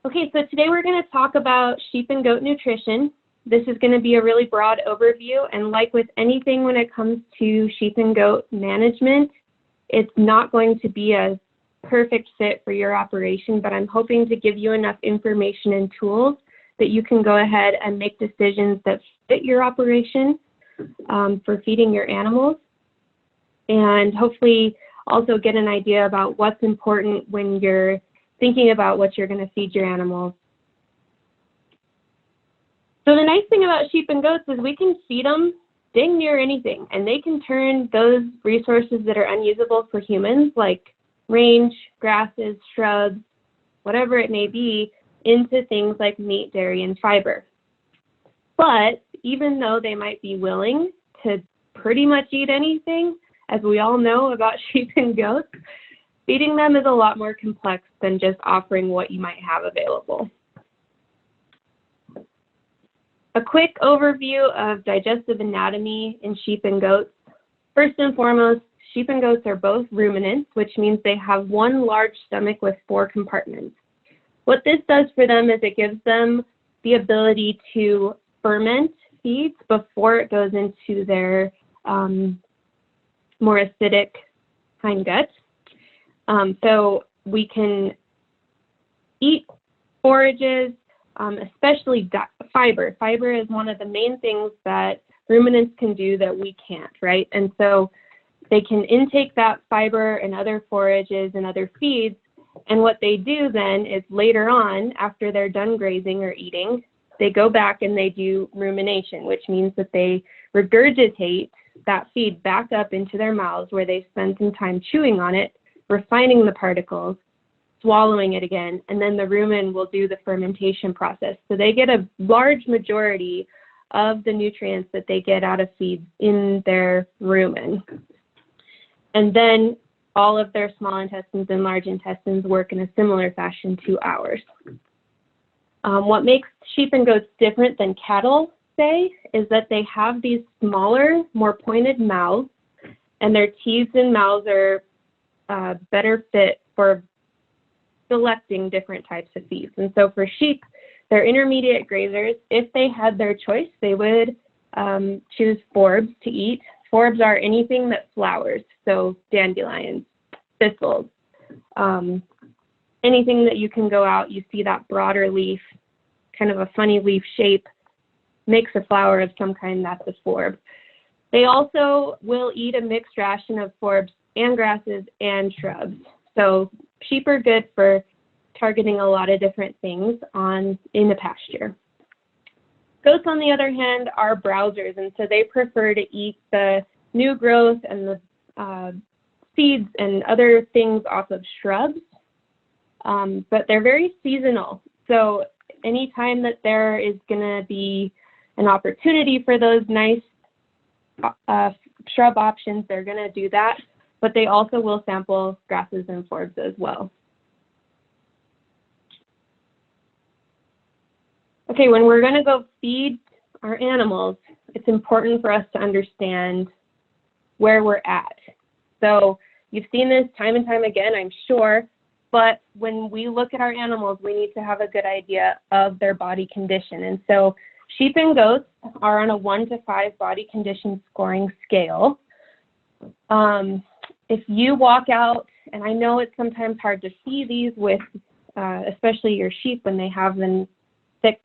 Okay, so today we're going to talk about sheep and goat nutrition. This is going to be a really broad overview, and like with anything when it comes to sheep and goat management, it's not going to be a perfect fit for your operation, but I'm hoping to give you enough information and tools that you can go ahead and make decisions that fit your operation for feeding your animals, and hopefully also get an idea about what's important when you're thinking about what you're going to feed your animals. So the nice thing about sheep and goats is we can feed them dang near anything, and they can turn those resources that are unusable for humans, like range, grasses, shrubs, whatever it may be, into things like meat, dairy, and fiber. But even though they might be willing to pretty much eat anything, as we all know about sheep and goats, feeding them is a lot more complex than just offering what you might have available. A quick overview of digestive anatomy in sheep and goats. First and foremost, sheep and goats are both ruminants, which means they have one large stomach with 4 compartments. What this does for them is it gives them the ability to ferment feeds before it goes into their more acidic hindgut. So we can eat forages, especially fiber. Fiber is one of the main things that ruminants can do that we can't, right? And so they can intake that fiber and other forages and other feeds, and what they do then is later on, after they're done grazing or eating, they go back and they do rumination, which means that they regurgitate that feed back up into their mouths where they spend some time chewing on it, refining the particles, swallowing it again, and then the rumen will do the fermentation process. So they get a large majority of the nutrients that they get out of feeds in their rumen. And then all of their small intestines and large intestines work in a similar fashion to ours. What makes sheep and goats different than cattle, say, is that they have these smaller, more pointed mouths, and their teeth and mouths are better fit for selecting different types of feeds. And so for sheep, they're intermediate grazers. If they had their choice, they would choose forbs to eat. Forbs are anything that flowers, so dandelions, thistles, anything that you can go out, you see that broader leaf, kind of a funny leaf shape, makes a flower of some kind, that's a forb. They also will eat a mixed ration of forbs and grasses and shrubs. So sheep are good for targeting a lot of different things in the pasture. Goats, on the other hand, are browsers, and so they prefer to eat the new growth and the seeds and other things off of shrubs, but they're very seasonal. So anytime that there is going to be an opportunity for those nice shrub options, they're going to do that, but they also will sample grasses and forbs as well. Okay, when we're going to go feed our animals, it's important for us to understand where we're at. So you've seen this time and time again, I'm sure, but when we look at our animals, we need to have a good idea of their body condition. And so sheep and goats are on a 1 to 5 body condition scoring scale. If you walk out, and I know it's sometimes hard to see these with especially your sheep when they have a thick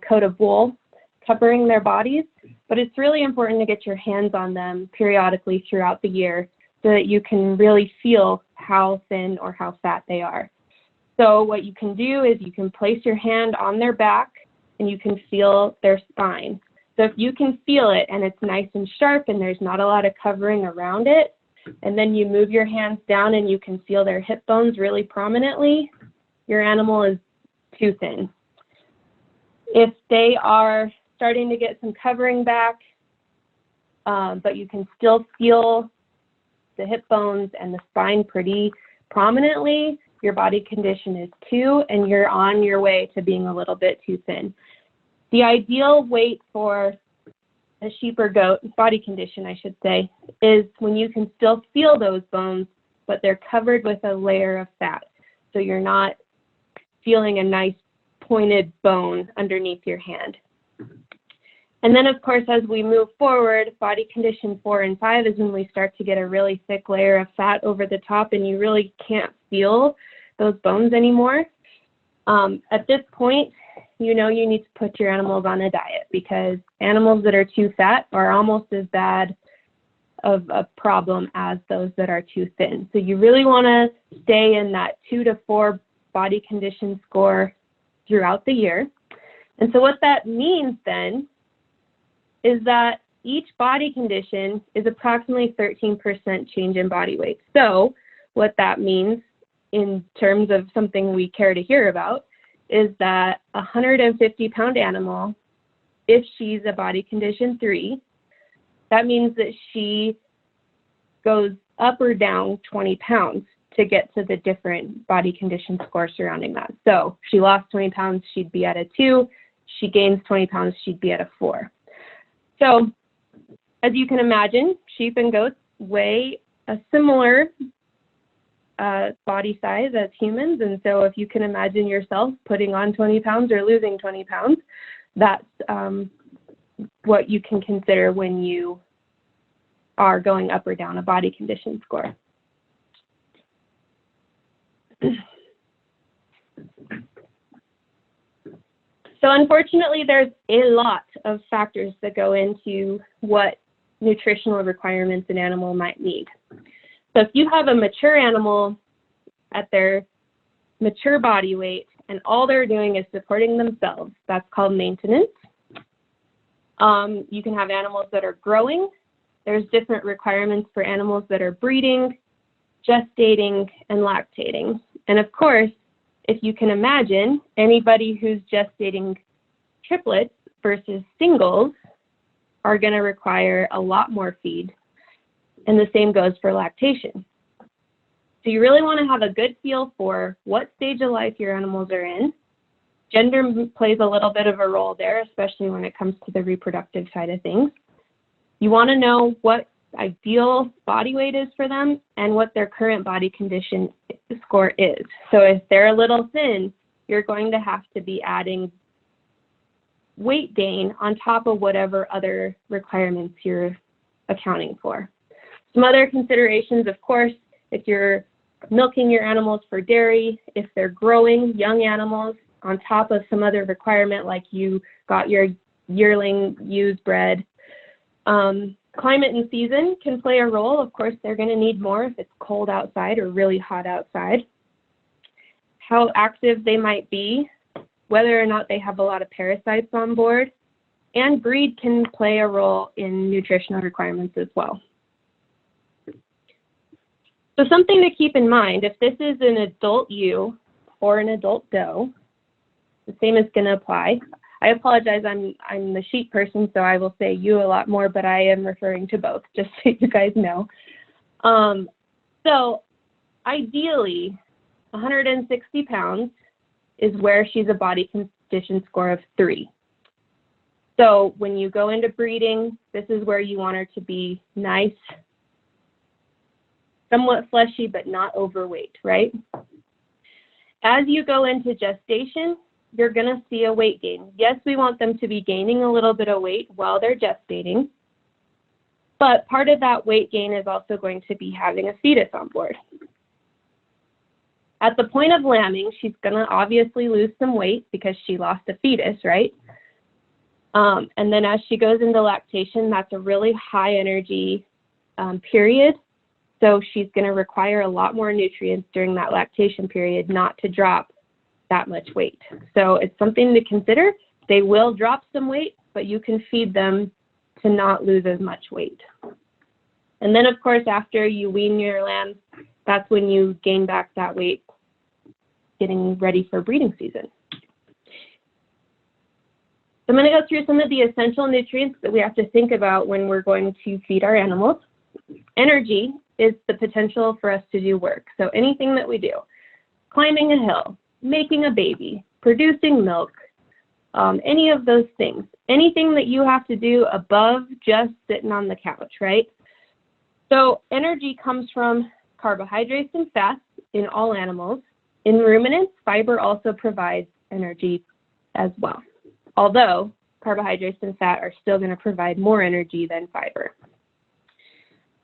coat of wool covering their bodies, but it's really important to get your hands on them periodically throughout the year so that you can really feel how thin or how fat they are. So what you can do is you can place your hand on their back and you can feel their spine. So if you can feel it and it's nice and sharp and there's not a lot of covering around it, and then you move your hands down and you can feel their hip bones really prominently, your animal is too thin. If they are starting to get some covering back, but you can still feel the hip bones and the spine pretty prominently, your body condition is 2 and you're on your way to being a little bit too thin. The ideal weight for a sheep or goat, body condition I should say, is when you can still feel those bones, but they're covered with a layer of fat. So you're not feeling a nice pointed bone underneath your hand. And then, of course, as we move forward, body condition 4 and 5 is when we start to get a really thick layer of fat over the top, and you really can't feel those bones anymore. At this point, you know you need to put your animals on a diet, because animals that are too fat are almost as bad of a problem as those that are too thin. So you really want to stay in that 2 to 4 body condition score throughout the year. And so what that means then is that each body condition is approximately 13% change in body weight. So what that means in terms of something we care to hear about is that a 150-pound animal, if she's a body condition 3, that means that she goes up or down 20 pounds to get to the different body condition scores surrounding that. So if she lost 20 pounds, she'd be at a 2. She gains 20 pounds, she'd be at a 4. So as you can imagine, sheep and goats weigh a similar body size as humans. And so if you can imagine yourself putting on 20 pounds or losing 20 pounds, that's what you can consider when you are going up or down a body condition score. So unfortunately, there's a lot of factors that go into what nutritional requirements an animal might need. So if you have a mature animal at their mature body weight and all they're doing is supporting themselves, that's called maintenance. You can have animals that are growing. There's different requirements for animals that are breeding, gestating, and lactating. And of course, if you can imagine, anybody who's gestating triplets versus singles are going to require a lot more feed. And the same goes for lactation. So you really want to have a good feel for what stage of life your animals are in. Gender plays a little bit of a role there, especially when it comes to the reproductive side of things. You want to know what ideal body weight is for them and what their current body condition score is. So if they're a little thin, you're going to have to be adding weight gain on top of whatever other requirements you're accounting for. Some other considerations, of course, if you're milking your animals for dairy, if they're growing young animals on top of some other requirement, like you got your yearling ewes bred. Climate and season can play a role. Of course, they're going to need more if it's cold outside or really hot outside. How active they might be, whether or not they have a lot of parasites on board, and breed can play a role in nutritional requirements as well. So something to keep in mind, if this is an adult ewe or an adult doe, the same is going to apply. I apologize, I'm the sheep person, so I will say ewe a lot more, but I am referring to both, just so you guys know. So ideally, 160 pounds is where she's a body condition score of 3. So when you go into breeding, this is where you want her to be nice, somewhat fleshy, but not overweight, right? As you go into gestation, you're going to see a weight gain. Yes, we want them to be gaining a little bit of weight while they're gestating, but part of that weight gain is also going to be having a fetus on board. At the point of lambing, she's going to obviously lose some weight because she lost a fetus, right? And then as she goes into lactation, that's a really high energy period. So she's going to require a lot more nutrients during that lactation period not to drop that much weight. So it's something to consider. They will drop some weight, but you can feed them to not lose as much weight. And then, of course, after you wean your lambs, that's when you gain back that weight, getting ready for breeding season. So I'm going to go through some of the essential nutrients that we have to think about when we're going to feed our animals. Energy is the potential for us to do work. So anything that we do, climbing a hill, making a baby, producing milk, any of those things, anything that you have to do above just sitting on the couch, right? So energy comes from carbohydrates and fats in all animals. In ruminants, fiber also provides energy as well, although carbohydrates and fat are still going to provide more energy than fiber.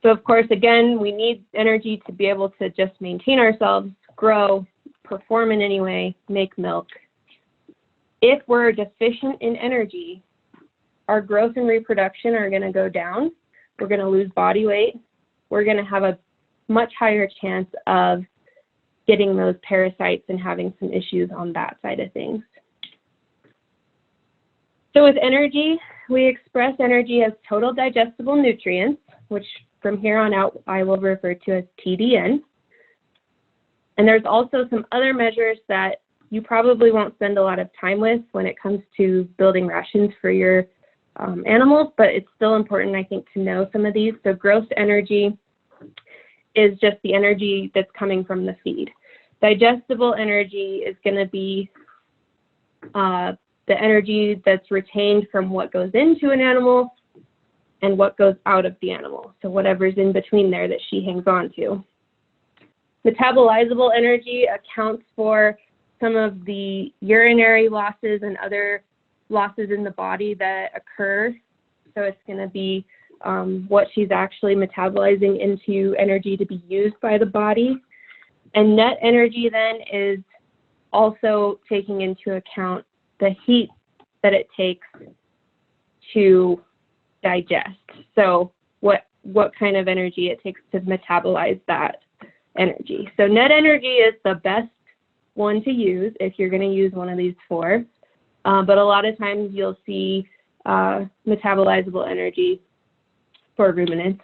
So of course, again, we need energy to be able to just maintain ourselves, grow, perform in any way, make milk. If we're deficient in energy, our growth and reproduction are going to go down. We're going to lose body weight. We're going to have a much higher chance of getting those parasites and having some issues on that side of things. So with energy, we express energy as total digestible nutrients, which from here on out I will refer to as TDN. And there's also some other measures that you probably won't spend a lot of time with when it comes to building rations for your animals, but it's still important, I think, to know some of these. So gross energy is just the energy that's coming from the feed. Digestible energy is going to be the energy that's retained from what goes into an animal and what goes out of the animal. So whatever's in between there that she hangs on to. Metabolizable energy accounts for some of the urinary losses and other losses in the body that occur. So it's going to be what she's actually metabolizing into energy to be used by the body. And net energy then is also taking into account the heat that it takes to digest. So what kind of energy it takes to metabolize that energy. So net energy is the best one to use if you're going to use one of these four. But a lot of times you'll see metabolizable energy for ruminants.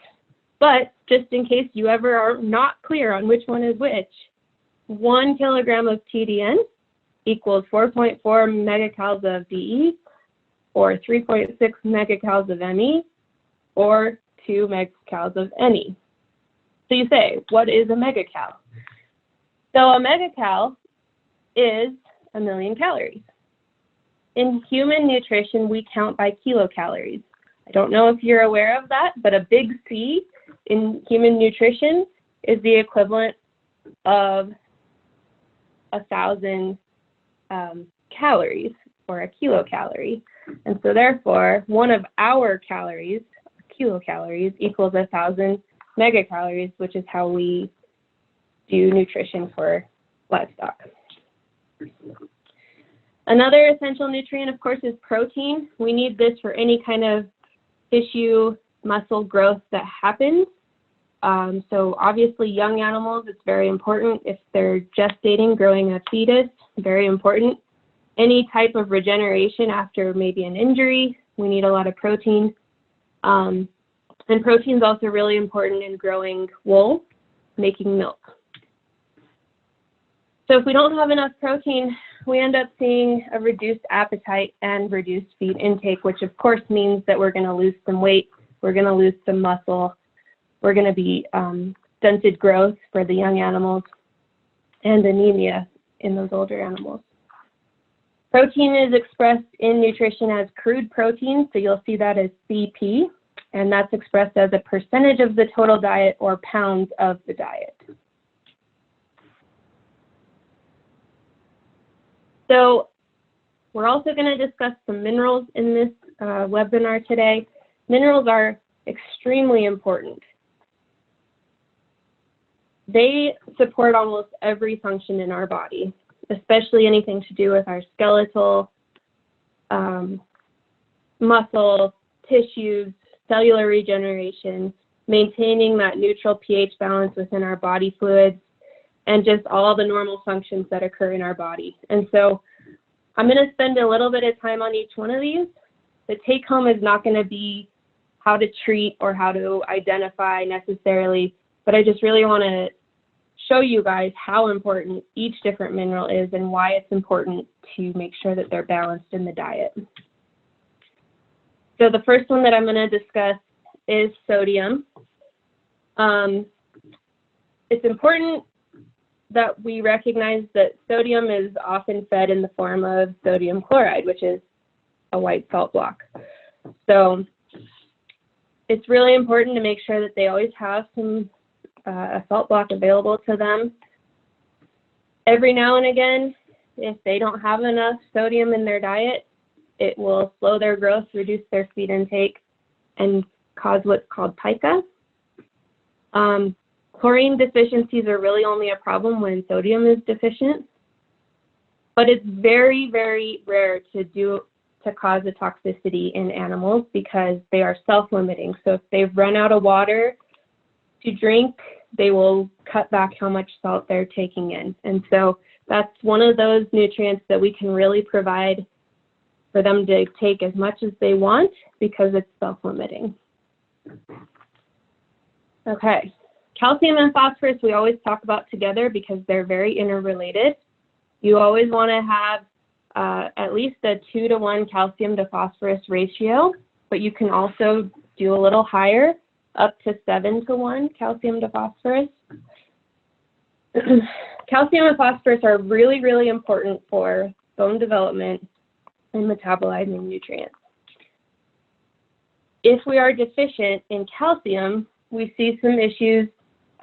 But just in case you ever are not clear on which one is which, 1 kilogram of TDN equals 4.4 megacals of DE, or 3.6 megacals of ME, or 2 megacals of NE. So you say, what is a megacal? So a megacal is 1,000,000 calories. In human nutrition, we count by kilocalories. I don't know if you're aware of that, but a big C in human nutrition is the equivalent of 1,000 calories, or a kilocalorie. And so therefore, one of our calories, kilocalories, equals 1,000 megacalories, which is how we do nutrition for livestock. Another essential nutrient, of course, is protein. We need this for any kind of tissue, muscle growth that happens. So obviously young animals, it's very important. If they're gestating, growing a fetus, very important. Any type of regeneration after maybe an injury, we need a lot of protein. And protein is also really important in growing wool, making milk. So if we don't have enough protein, we end up seeing a reduced appetite and reduced feed intake, which of course means that we're going to lose some weight, we're going to lose some muscle, we're going to be stunted growth for the young animals, and anemia in those older animals. Protein is expressed in nutrition as crude protein, so you'll see that as CP, and that's expressed as a percentage of the total diet or pounds of the diet. So we're also going to discuss some minerals in this webinar today. Minerals are extremely important. They support almost every function in our body, especially anything to do with our skeletal, muscle, tissues, cellular regeneration, maintaining that neutral pH balance within our body fluids, and just all the normal functions that occur in our body. And so I'm going to spend a little bit of time on each one of these. The take home is not going to be how to treat or how to identify necessarily, but I just really want to show you guys how important each different mineral is and why it's important to make sure that they're balanced in the diet. So the first one that I'm going to discuss is sodium. It's important that we recognize that sodium is often fed in the form of sodium chloride, which is a white salt block. So it's really important to make sure that they always have some a salt block available to them. Every now and again, if they don't have enough sodium in their diet, it will slow their growth, reduce their feed intake, and cause what's called pica. Chlorine deficiencies are really only a problem when sodium is deficient, but it's very, very rare to cause a toxicity in animals because they are self-limiting. So if they've run out of water to drink, they will cut back how much salt they're taking in. And so that's one of those nutrients that we can really provide for them to take as much as they want because it's self-limiting. Okay, calcium and phosphorus we always talk about together because they're very interrelated. You always want to have at least a 2-to-1 calcium to phosphorus ratio, but you can also do a little higher, up to 7-to-1 calcium to phosphorus. Calcium and phosphorus are really, really important for bone development and metabolizing nutrients. If we are deficient in calcium, we see some issues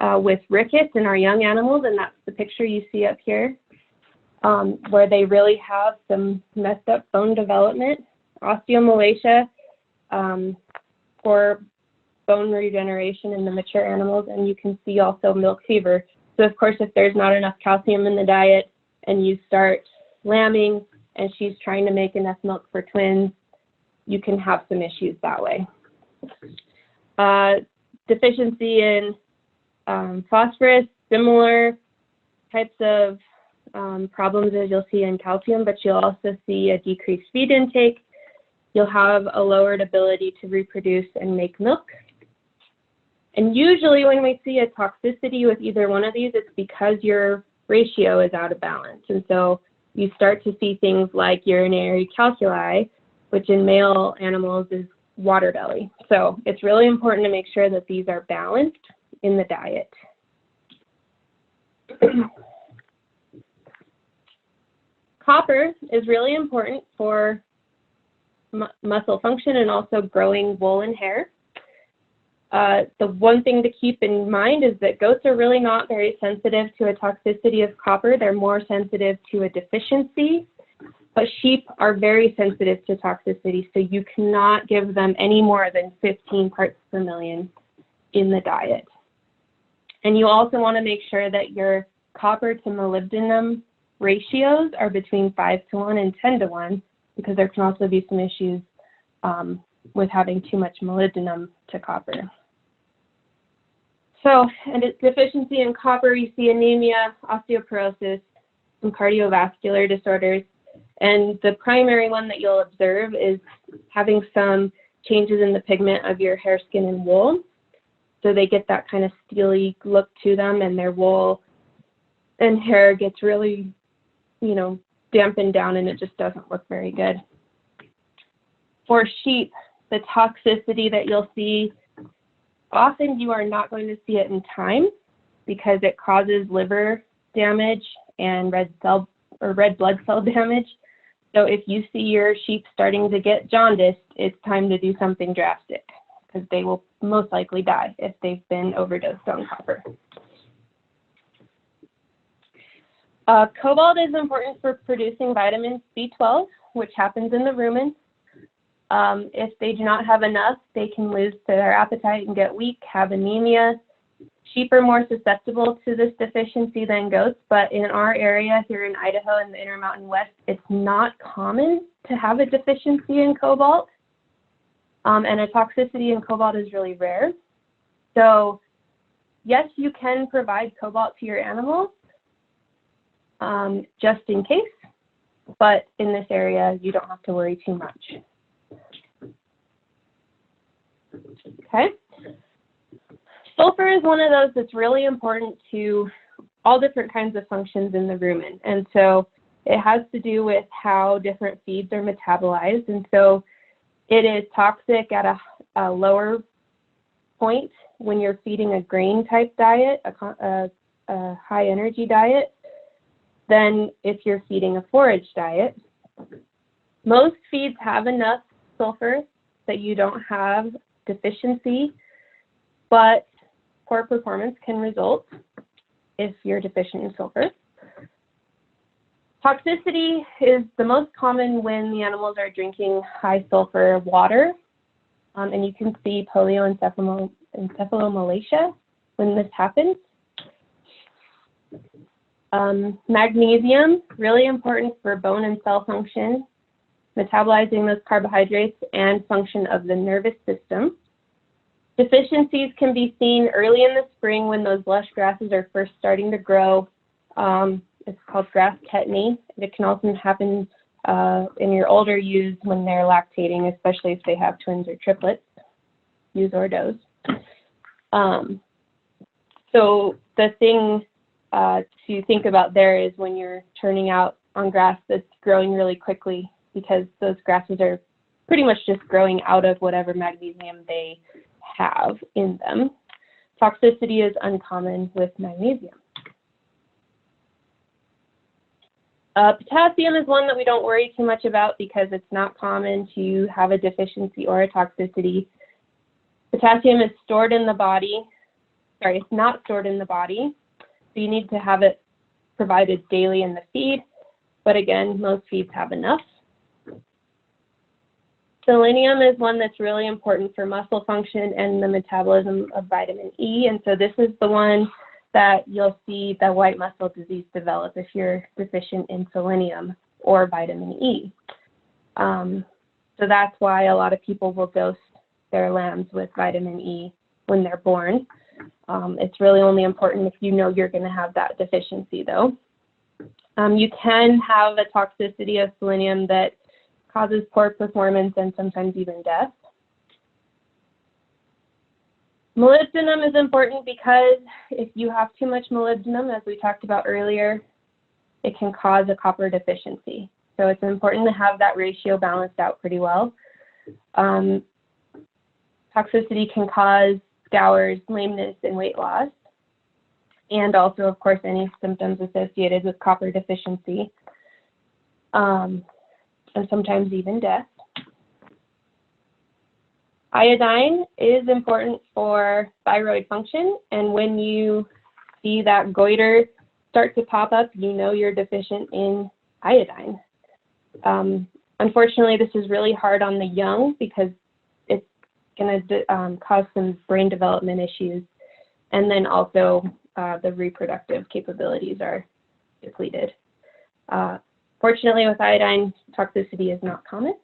with rickets in our young animals, and that's the picture you see up here, where they really have some messed up bone development, osteomalacia, for bone regeneration in the mature animals, and you can see also milk fever. So of course, if there's not enough calcium in the diet and you start lambing and she's trying to make enough milk for twins, you can have some issues that way. Deficiency in phosphorus, similar types of problems as you'll see in calcium, but you'll also see a decreased feed intake. You'll have a lowered ability to reproduce and make milk. And usually when we see a toxicity with either one of these, it's because your ratio is out of balance. And so you start to see things like urinary calculi, which in male animals is water belly. So it's really important to make sure that these are balanced in the diet. Copper is really important for muscle function and also growing wool and hair. The one thing to keep in mind is that goats are really not very sensitive to a toxicity of copper. They're more sensitive to a deficiency, but sheep are very sensitive to toxicity, so you cannot give them any more than 15 parts per million in the diet. And you also want to make sure that your copper to molybdenum ratios are between 5-to-1 and 10-to-1, because there can also be some issues with having too much molybdenum to copper. So, and it's deficiency in copper, you see anemia, osteoporosis, and cardiovascular disorders. And the primary one that you'll observe is having some changes in the pigment of your hair, skin, and wool. So they get that kind of steely look to them, and their wool and hair gets really, dampened down, and it just doesn't look very good. For sheep, the toxicity that you'll see, often you are not going to see it in time because it causes liver damage and red blood cell damage. So if you see your sheep starting to get jaundiced, it's time to do something drastic because they will most likely die if they've been overdosed on copper. Cobalt is important for producing vitamin B12, which happens in the rumen. If they do not have enough, they can lose their appetite and get weak, have anemia. Sheep are more susceptible to this deficiency than goats, but in our area here in Idaho and the Intermountain West, it's not common to have a deficiency in cobalt, and a toxicity in cobalt is really rare. So yes, you can provide cobalt to your animals just in case, but in this area, you don't have to worry too much. Okay. Sulfur is one of those that's really important to all different kinds of functions in the rumen. And so it has to do with how different feeds are metabolized. And so it is toxic at a lower point when you're feeding a grain type diet, a high energy diet, than if you're feeding a forage diet. Most feeds have enough sulfur that you don't have deficiency, but poor performance can result if you're deficient in sulfur. Toxicity is the most common when the animals are drinking high sulfur water, and you can see encephalomalacia when this happens. Magnesium, really important for bone and cell function, metabolizing those carbohydrates and function of the nervous system. Deficiencies can be seen early in the spring when those lush grasses are first starting to grow. It's called grass tetany. It can also happen in your older ewes when they're lactating, especially if they have twins or triplets, ewes or does. So the thing to think about there is when you're turning out on grass that's growing really quickly, because those grasses are pretty much just growing out of whatever magnesium they have in them. Toxicity is uncommon with magnesium. Potassium is one that we don't worry too much about because it's not common to have a deficiency or a toxicity. Potassium is stored in the body. Sorry, it's not stored in the body. So you need to have it provided daily in the feed. But again, most feeds have enough. Selenium is one that's really important for muscle function and the metabolism of vitamin E. And so this is the one that you'll see the white muscle disease develop if you're deficient in selenium or vitamin E. So that's why a lot of people will dose their lambs with vitamin E when they're born. It's really only important if you know you're going to have that deficiency, though. You can have a toxicity of selenium that causes poor performance and sometimes even death. Molybdenum is important because if you have too much molybdenum, as we talked about earlier, it can cause a copper deficiency. So it's important to have that ratio balanced out pretty well. Toxicity can cause scours, lameness, and weight loss, and also, of course, any symptoms associated with copper deficiency, and sometimes even death. Iodine is important for thyroid function, and when you see that goiter start to pop up, you know you're deficient in iodine. Unfortunately, this is really hard on the young because it's going to cause some brain development issues, and then also the reproductive capabilities are depleted. Fortunately, with iodine, toxicity is not common.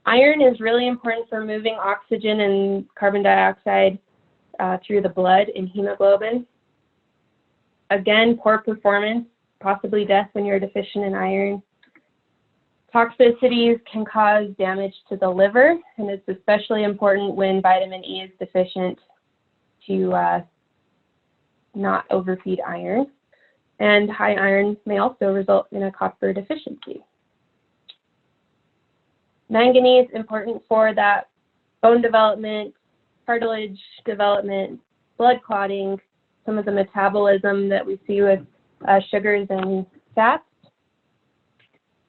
Iron is really important for moving oxygen and carbon dioxide through the blood and hemoglobin. Again, poor performance, possibly death when you're deficient in iron. Toxicities can cause damage to the liver, and it's especially important when vitamin E is deficient to not overfeed iron. And high iron may also result in a copper deficiency. Manganese is important for that bone development, cartilage development, blood clotting, some of the metabolism that we see with sugars and fats.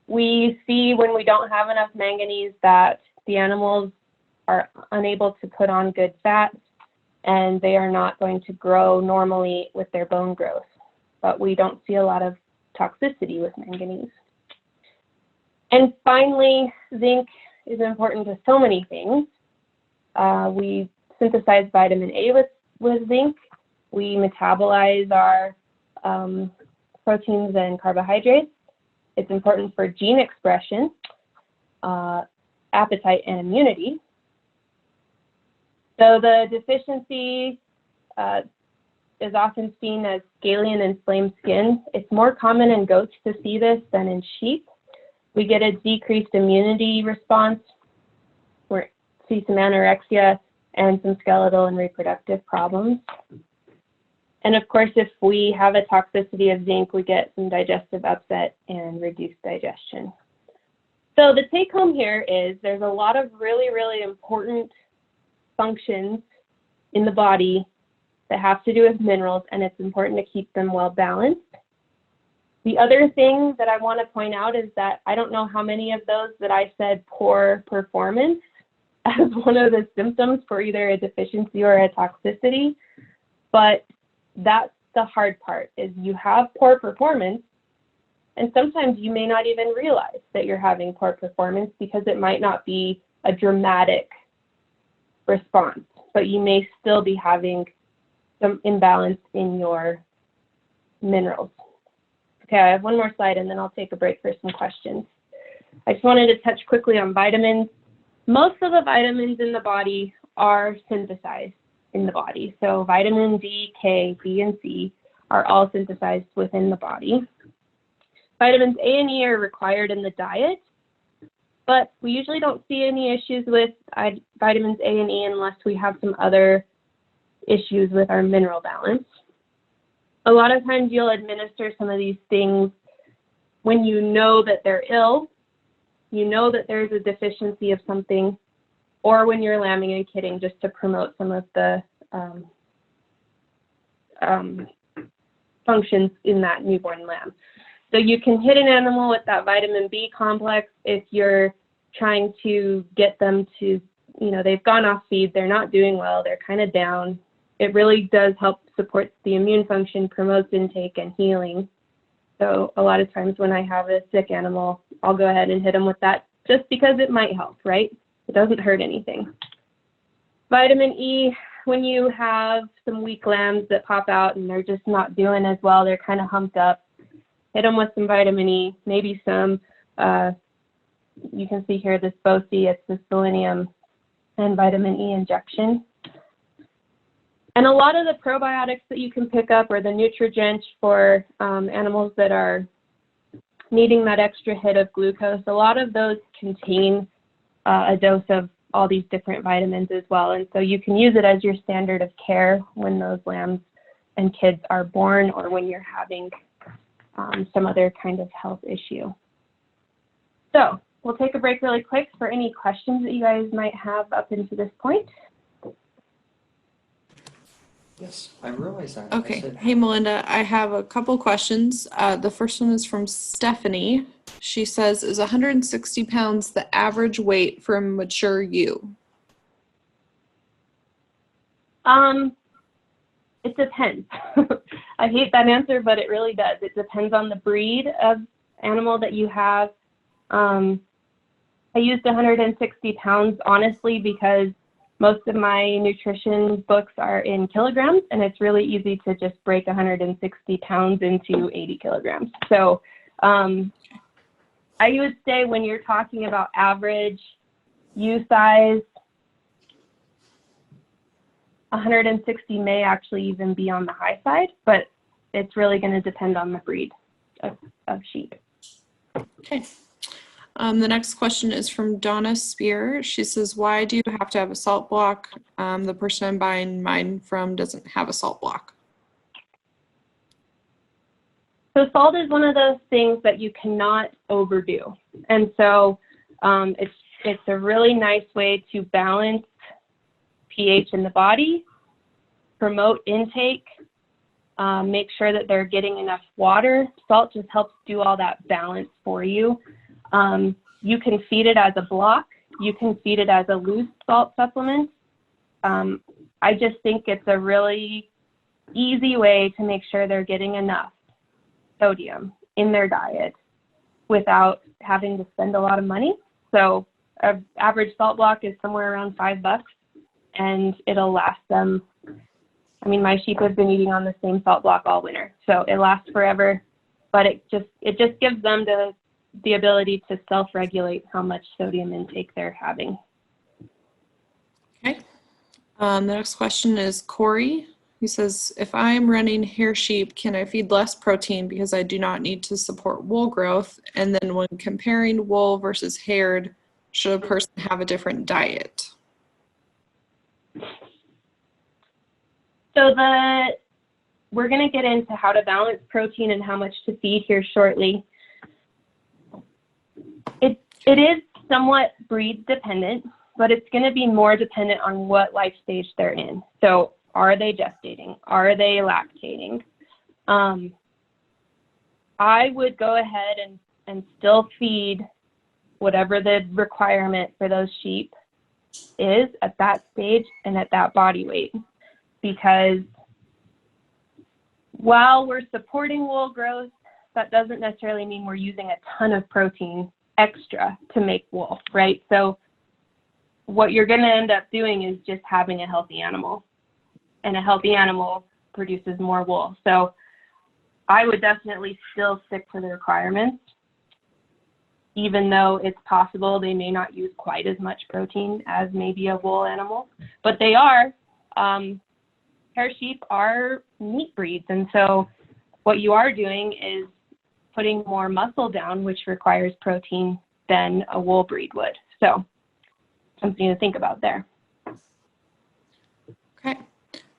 We see when we don't have enough manganese that the animals are unable to put on good fat, and they are not going to grow normally with their bone growth. But we don't see a lot of toxicity with manganese. And finally, zinc is important to so many things. We synthesize vitamin A with zinc. We metabolize our proteins and carbohydrates. It's important for gene expression, appetite, and immunity. So the deficiency is often seen as scaly and inflamed skin. It's more common in goats to see this than in sheep. We get a decreased immunity response. We see some anorexia and some skeletal and reproductive problems. And of course, if we have a toxicity of zinc, we get some digestive upset and reduced digestion. So the take home here is there's a lot of really, really important functions in the body that have to do with minerals, and it's important to keep them well balanced. The other thing that I want to point out is that I don't know how many of those that I said poor performance as one of the symptoms for either a deficiency or a toxicity, but that's the hard part, is you have poor performance, and sometimes you may not even realize that you're having poor performance because it might not be a dramatic response, but you may still be having some imbalance in your minerals. Okay, I have one more slide and then I'll take a break for some questions. I just wanted to touch quickly on vitamins. Most of the vitamins in the body are synthesized in the body. So vitamin D, K, B, and C are all synthesized within the body. Vitamins A and E are required in the diet, but we usually don't see any issues with vitamins A and E unless we have some other issues with our mineral balance. A lot of times you'll administer some of these things when you know that they're ill, you know that there's a deficiency of something, or when you're lambing and kidding, just to promote some of the functions in that newborn lamb. So you can hit an animal with that vitamin B complex if you're trying to get them to, they've gone off feed, they're not doing well, they're kind of down. It really does help support the immune function, promotes intake and healing. So a lot of times when I have a sick animal, I'll go ahead and hit them with that just because it might help, right? It doesn't hurt anything. Vitamin E, when you have some weak lambs that pop out and they're just not doing as well, they're kind of humped up, hit them with some vitamin E, maybe some, you can see here this BOCI, it's the selenium and vitamin E injection. And a lot of the probiotics that you can pick up, or the Nutrigench for animals that are needing that extra hit of glucose, a lot of those contain a dose of all these different vitamins as well. And so you can use it as your standard of care when those lambs and kids are born, or when you're having some other kind of health issue. So we'll take a break really quick for any questions that you guys might have up until this point. Yes, I realize that. Okay. Hey, Melinda, I have a couple questions. The first one is from Stephanie. She says, is 160 pounds the average weight for a mature ewe? It depends. I hate that answer, but it really does. It depends on the breed of animal that you have. I used 160 pounds, honestly, because most of my nutrition books are in kilograms, and it's really easy to just break 160 pounds into 80 kilograms. So I would say when you're talking about average ewe size, 160 may actually even be on the high side, but it's really going to depend on the breed of sheep. Okay. The next question is from Donna Spear. She says, why do you have to have a salt block? The person I'm buying mine from doesn't have a salt block. So salt is one of those things that you cannot overdo. And so it's a really nice way to balance pH in the body, promote intake, make sure that they're getting enough water. Salt just helps do all that balance for you. You can feed it as a block. You can feed it as a loose salt supplement. I just think it's a really easy way to make sure they're getting enough sodium in their diet without having to spend a lot of money. So an average salt block is somewhere around $5, and it'll last them. I mean, my sheep have been eating on the same salt block all winter, so it lasts forever. But it just gives them the ability to self-regulate how much sodium intake they're having. Okay. The next question is Corey. He says, if I'm running hair sheep, can I feed less protein because I do not need to support wool growth? And then when comparing wool versus haired, should a person have a different diet? So we're going to get into how to balance protein and how much to feed here shortly. It is somewhat breed dependent, but it's going to be more dependent on what life stage they're in. So are they gestating? Are they lactating? I would go ahead and still feed whatever the requirement for those sheep is at that stage and at that body weight, because while we're supporting wool growth, that doesn't necessarily mean we're using a ton of protein extra to make wool, right? So what you're going to end up doing is just having a healthy animal, and a healthy animal produces more wool. So I would definitely still stick to the requirements, even though it's possible they may not use quite as much protein as maybe a wool animal, but they are. Hair sheep are meat breeds, and so what you are doing is putting more muscle down, which requires protein than a wool breed would. So something to think about there. Okay.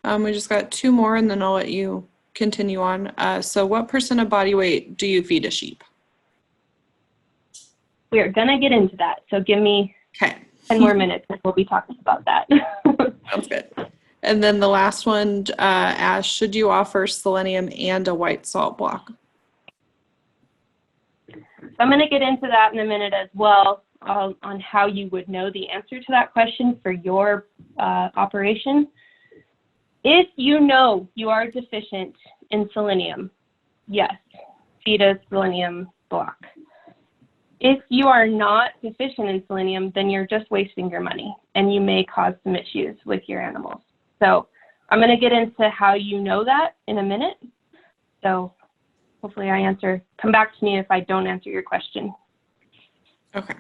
We just got 2 more and then I'll let you continue on. So what % of body weight do you feed a sheep? We are going to get into that. So give me 10 more minutes and we'll be talking about that. Sounds good. And then the last one, Ash, should you offer selenium and a white salt block? So I'm going to get into that in a minute as well, on how you would know the answer to that question for your operation. If you know you are deficient in selenium, yes, feed a selenium block. If you are not deficient in selenium, then you're just wasting your money and you may cause some issues with your animals. So I'm going to get into how you know that in a minute. So hopefully come back to me if I don't answer your question. Okay.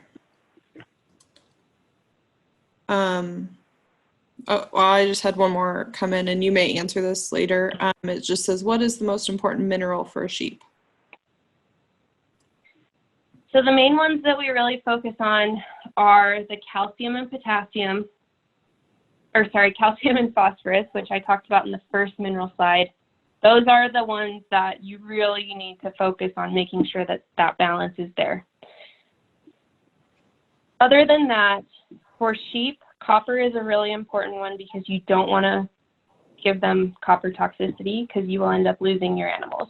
Well, I just had one more come in and you may answer this later. It just says, what is the most important mineral for a sheep? So the main ones that we really focus on are the calcium and calcium and phosphorus, which I talked about in the first mineral slide. Those are the ones that you really need to focus on making sure that that balance is there. Other than that, for sheep, copper is a really important one because you don't want to give them copper toxicity because you will end up losing your animals.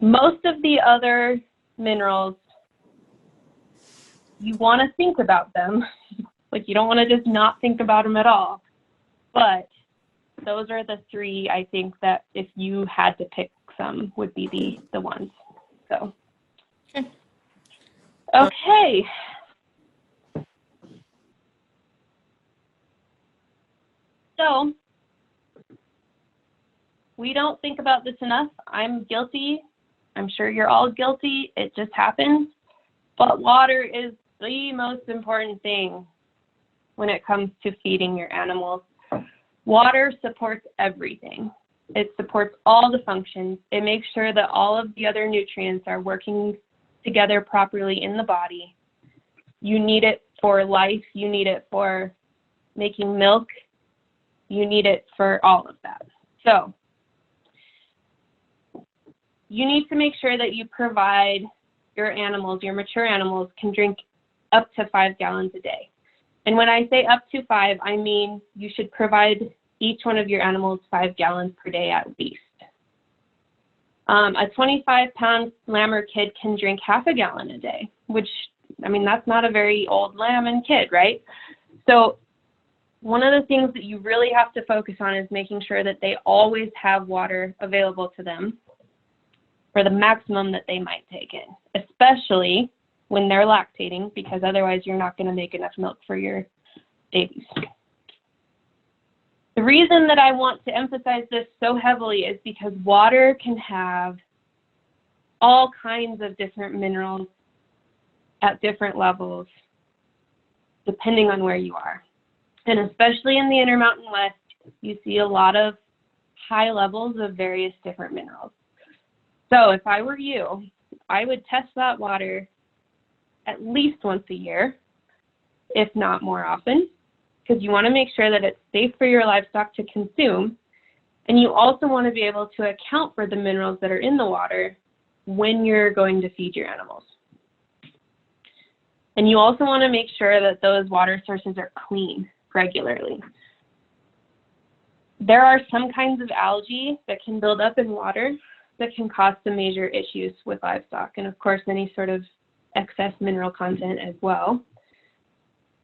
Most of the other minerals, you want to think about them. Like, you don't want to just not think about them at all. But those are the 3, I think, that if you had to pick some would be the ones. So, okay. So, we don't think about this enough. I'm guilty. I'm sure you're all guilty. It just happens. But water is the most important thing when it comes to feeding your animals. Water supports everything. It supports all the functions. It makes sure that all of the other nutrients are working together properly in the body. You need it for life. You need it for making milk. You need it for all of that. So you need to make sure that you provide your animals, your mature animals, can drink up to 5 gallons a day. And when I say up to 5, I mean you should provide each one of your animals 5 gallons per day at least. A 25-pound lamb or kid can drink half a gallon a day, which, I mean, that's not a very old lamb and kid, right? So one of the things that you really have to focus on is making sure that they always have water available to them for the maximum that they might take in, especially when they're lactating, because otherwise you're not going to make enough milk for your babies. The reason that I want to emphasize this so heavily is because water can have all kinds of different minerals at different levels, depending on where you are. And especially in the Intermountain West, you see a lot of high levels of various different minerals. So if I were you, I would test that water at least once a year, if not more often, because you want to make sure that it's safe for your livestock to consume. And you also want to be able to account for the minerals that are in the water when you're going to feed your animals. And you also want to make sure that those water sources are clean regularly. There are some kinds of algae that can build up in water that can cause some major issues with livestock, and of course any sort of excess mineral content as well.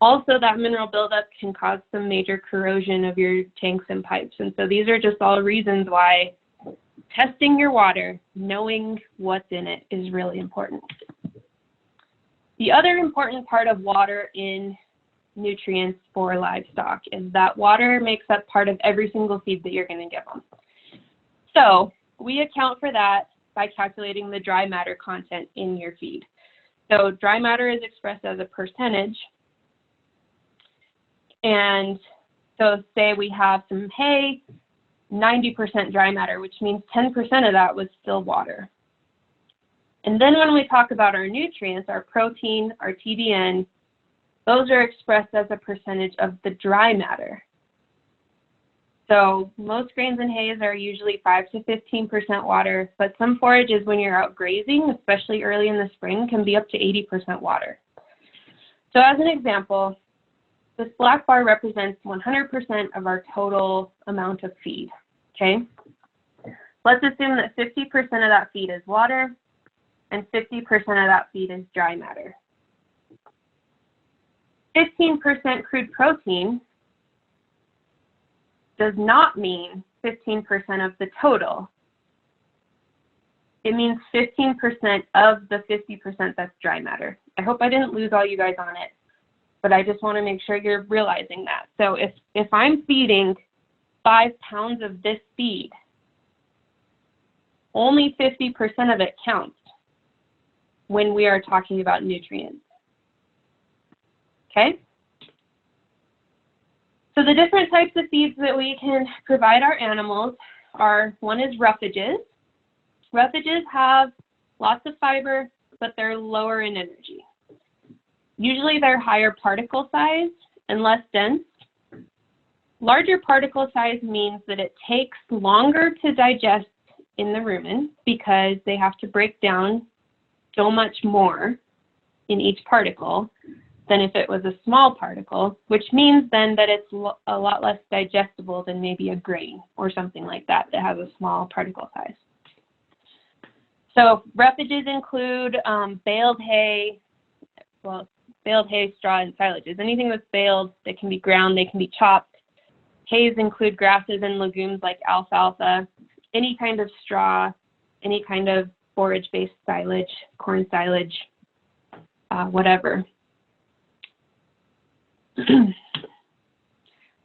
Also, that mineral buildup can cause some major corrosion of your tanks and pipes. And so these are just all reasons why testing your water, knowing what's in it, is really important. The other important part of water in nutrients for livestock is that water makes up part of every single feed that you're going to give them. So we account for that by calculating the dry matter content in your feed. So dry matter is expressed as a percentage. And so say we have some hay, 90% dry matter, which means 10% of that was still water. And then when we talk about our nutrients, our protein, our TDN, those are expressed as a percentage of the dry matter. So most grains and hays are usually 5 to 15% water, but some forages when you're out grazing, especially early in the spring, can be up to 80% water. So as an example, this black bar represents 100% of our total amount of feed, okay? Let's assume that 50% of that feed is water and 50% of that feed is dry matter. 15% crude protein does not mean 15% of the total. It means 15% of the 50% that's dry matter. I hope I didn't lose all you guys on it, but I just want to make sure you're realizing that. So if I'm feeding 5 pounds of this feed, only 50% of it counts when we are talking about nutrients. Okay? So the different types of feeds that we can provide our animals are, one is refuges. Refuges have lots of fiber, but they're lower in energy. Usually they're higher particle size and less dense. Larger particle size means that it takes longer to digest in the rumen because they have to break down so much more in each particle than if it was a small particle, which means then that it's a lot less digestible than maybe a grain or something like that that has a small particle size. So refuges include baled hay, baled hay, straw, and silages. Anything that's baled, they can be ground, they can be chopped. Hays include grasses and legumes like alfalfa, any kind of straw, any kind of forage-based silage, corn silage, whatever.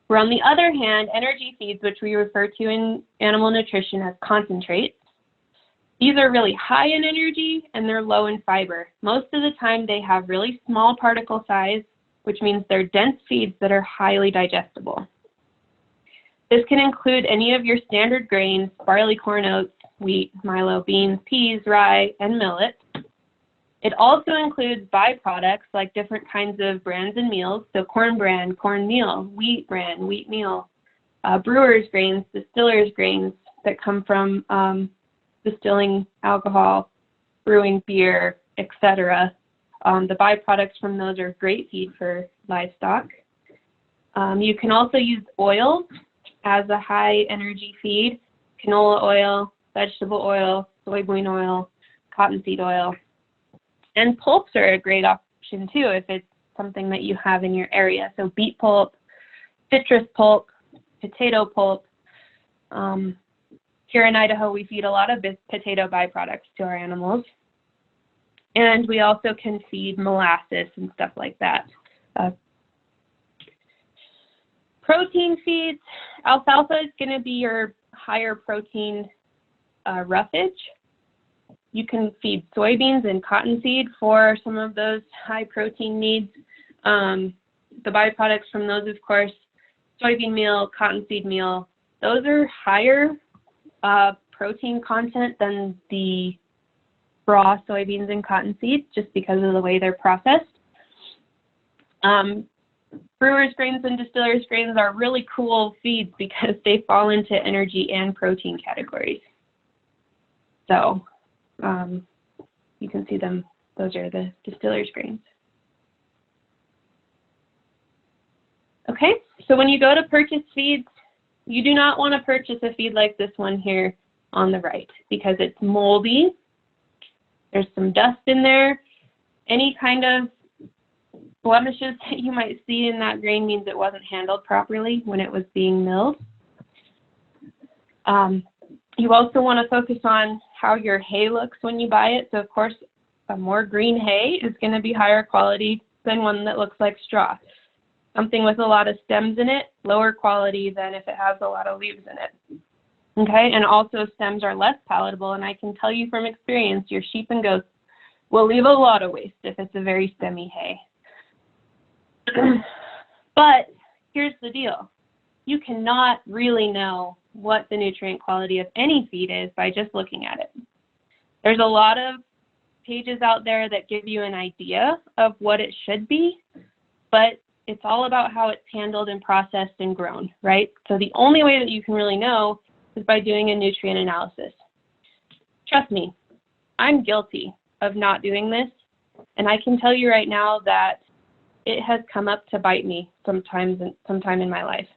Where on the other hand, energy feeds, which we refer to in animal nutrition as concentrates, these are really high in energy and they're low in fiber. Most of the time they have really small particle size, which means they're dense feeds that are highly digestible. This can include any of your standard grains, barley, corn, oats, wheat, milo, beans, peas, rye, and millet. It also includes byproducts like different kinds of brands and meals, so corn bran, corn meal, wheat bran, wheat meal, brewers' grains, distillers' grains that come from distilling alcohol, brewing beer, etc. The byproducts from those are great feed for livestock. You can also use oil as a high energy feed, canola oil, vegetable oil, soybean oil, cottonseed oil. And pulps are a great option too if it's something that you have in your area. So beet pulp, citrus pulp, potato pulp. Here in Idaho, we feed a lot of potato byproducts to our animals. And we also can feed molasses and stuff like that. Protein feeds, alfalfa is going to be your higher protein roughage. You can feed soybeans and cottonseed for some of those high protein needs. The byproducts from those, of course, soybean meal, cottonseed meal, those are higher protein content than the raw soybeans and cottonseed just because of the way they're processed. Brewers' grains and distillers' grains are really cool feeds because they fall into energy and protein categories. So you can see them, those are the distillers' grains. Okay, so when you go to purchase feeds, you do not want to purchase a feed like this one here on the right because it's moldy. There's some dust in there. Any kind of blemishes that you might see in that grain means it wasn't handled properly when it was being milled. You also want to focus on how your hay looks when you buy it. So of course, a more green hay is going to be higher quality than one that looks like straw. Something with a lot of stems in it, lower quality than if it has a lot of leaves in it. Okay, and also stems are less palatable, and I can tell you from experience, your sheep and goats will leave a lot of waste if it's a very stemmy hay. But here's the deal. You cannot really know what the nutrient quality of any feed is by just looking at it. There's a lot of pages out there that give you an idea of what it should be, but it's all about how it's handled and processed and grown, right? So the only way that you can really know is by doing a nutrient analysis. Trust me, I'm guilty of not doing this, and I can tell you right now that it has come up to bite me sometime in my life.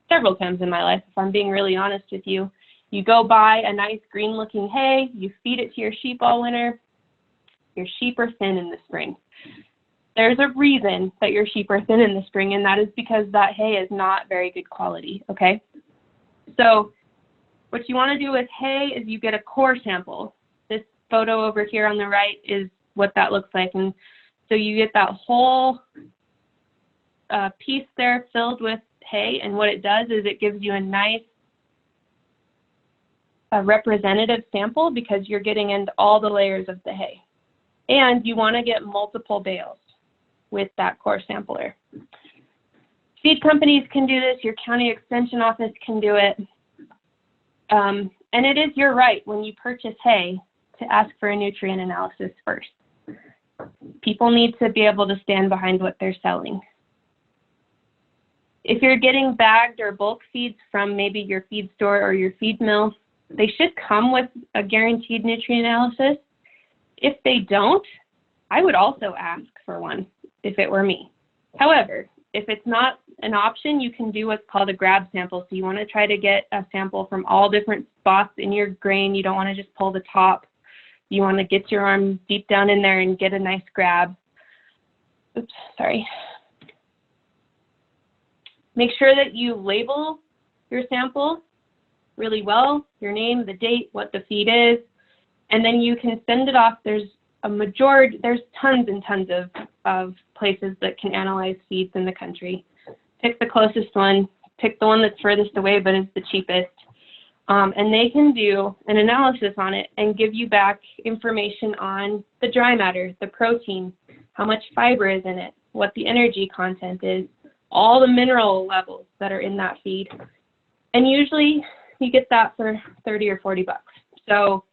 Several times in my life, if I'm being really honest with you. You go buy a nice green looking hay, you feed it to your sheep all winter, your sheep are thin in the spring. There's a reason that your sheep are thin in the spring, and that is because that hay is not very good quality, okay? So what you want to do with hay is you get a core sample. This photo over here on the right is what that looks like. And so you get that whole piece there filled with hay, and what it does is it gives you a nice representative sample because you're getting into all the layers of the hay. And you want to get multiple bales with that core sampler. Feed companies can do this, your county extension office can do it. And it is your right when you purchase hay to ask for a nutrient analysis first. People need to be able to stand behind what they're selling. If you're getting bagged or bulk feeds from maybe your feed store or your feed mill, they should come with a guaranteed nutrient analysis. If they don't, I would also ask for one if it were me. However, if it's not an option, you can do what's called a grab sample. So you want to try to get a sample from all different spots in your grain. You don't want to just pull the top. You want to get your arm deep down in there and get a nice grab. Oops, sorry. Make sure that you label your sample really well, your name, the date, what the feed is, and then you can send it off. There's tons and tons of places that can analyze feeds in the country. Pick the closest one, pick the one that's furthest away but is the cheapest, and they can do an analysis on it and give you back information on the dry matter, the protein, how much fiber is in it, what the energy content is, all the mineral levels that are in that feed. And usually you get that for 30 or 40 bucks. So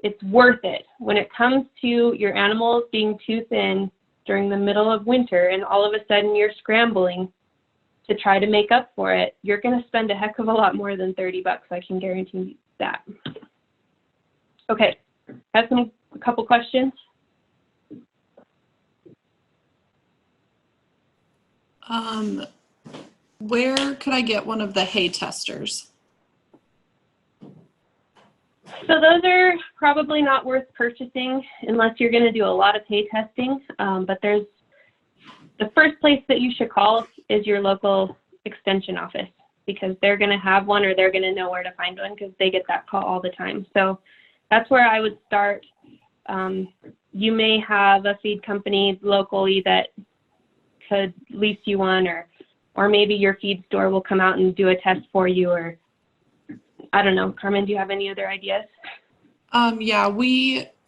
it's worth it. When it comes to your animals being too thin during the middle of winter and all of a sudden you're scrambling to try to make up for it, you're going to spend a heck of a lot more than 30 bucks. I can guarantee that. Okay, have a couple questions. Where could I get one of the hay testers? So those are probably not worth purchasing unless you're going to do a lot of hay testing. But there's the first place that you should call is your local extension office, because they're going to have one or they're going to know where to find one because they get that call all the time. So that's where I would start. You may have a feed company locally that could lease you one, or maybe your feed store will come out and do a test for you, or I don't know. Carmen, do you have any other ideas? Yeah,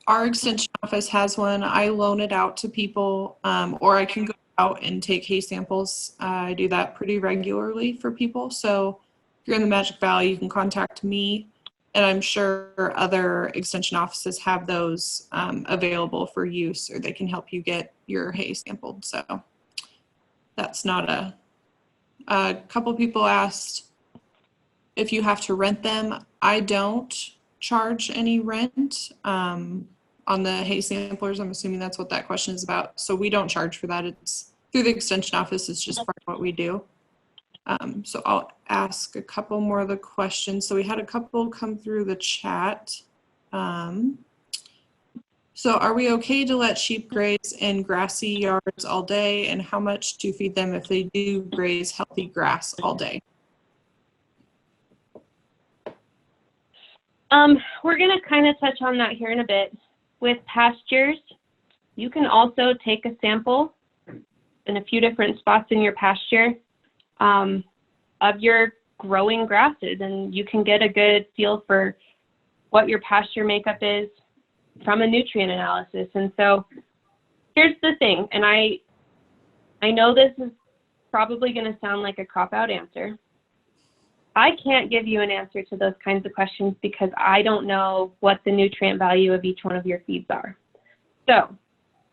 our extension office has one. I loan it out to people, or I can go out and take hay samples. I do that pretty regularly for people. So if you're in the Magic Valley, you can contact me, and I'm sure other extension offices have those available for use, or they can help you get your hay sampled. So that's not a couple people asked if you have to rent them. I don't charge any rent on the hay samplers. I'm assuming that's what that question is about. So we don't charge for that. It's through the extension office. It's just part of what we do. So I'll ask a couple more of the questions. So we had a couple come through the chat. So are we okay to let sheep graze in grassy yards all day? And how much to feed them if they do graze healthy grass all day? We're going to kind of touch on that here in a bit. With pastures, you can also take a sample in a few different spots in your pasture of your growing grasses, and you can get a good feel for what your pasture makeup is from a nutrient analysis. And so here's the thing, and I know this is probably going to sound like a cop-out answer. I can't give you an answer to those kinds of questions because I don't know what the nutrient value of each one of your feeds are. So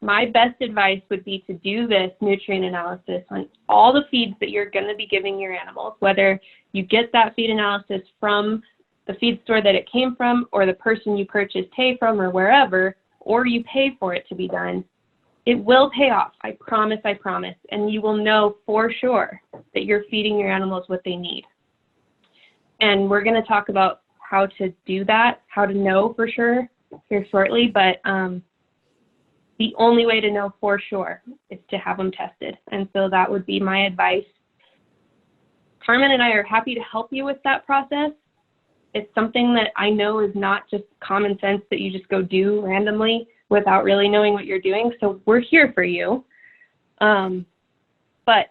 my best advice would be to do this nutrient analysis on all the feeds that you're going to be giving your animals, whether you get that feed analysis from the feed store that it came from, or the person you purchased hay from, or wherever, or you pay for it to be done. It will pay off, I promise, and you will know for sure that you're feeding your animals what they need. And we're going to talk about how to do that, how to know for sure here shortly, but the only way to know for sure is to have them tested. And so that would be my advice. Carmen and I are happy to help you with that process. It's something that I know is not just common sense that you just go do randomly without really knowing what you're doing. So we're here for you. But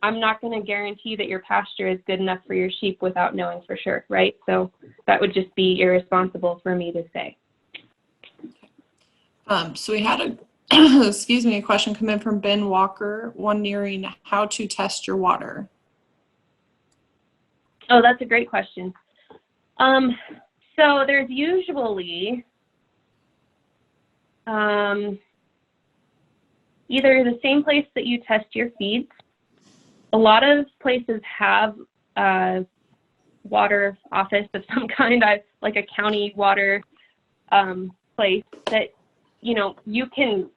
I'm not going to guarantee that your pasture is good enough for your sheep without knowing for sure, right? So that would just be irresponsible for me to say. So we had a, excuse me, a question come in from Ben Walker, wondering how to test your water. Oh, that's a great question. So there's usually either the same place that you test your feeds. A lot of places have a water office of some kind, like a county water place that, you know, you can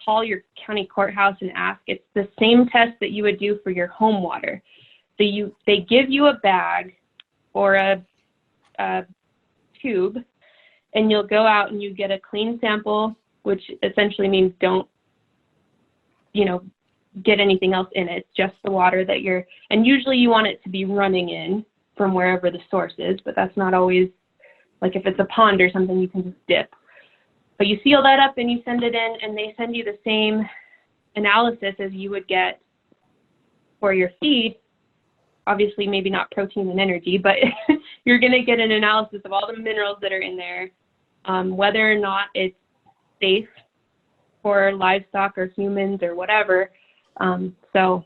call your county courthouse and ask. It's the same test that you would do for your home water. So they give you a bag or a tube, and you'll go out and you get a clean sample, which essentially means don't, you know, get anything else in it, just the water that you're, and usually you want it to be running in from wherever the source is, but that's not always, like if it's a pond or something, you can just dip. But you seal that up and you send it in, and they send you the same analysis as you would get for your feed. Obviously, maybe not protein and energy, but you're going to get an analysis of all the minerals that are in there, whether or not it's safe for livestock or humans or whatever. So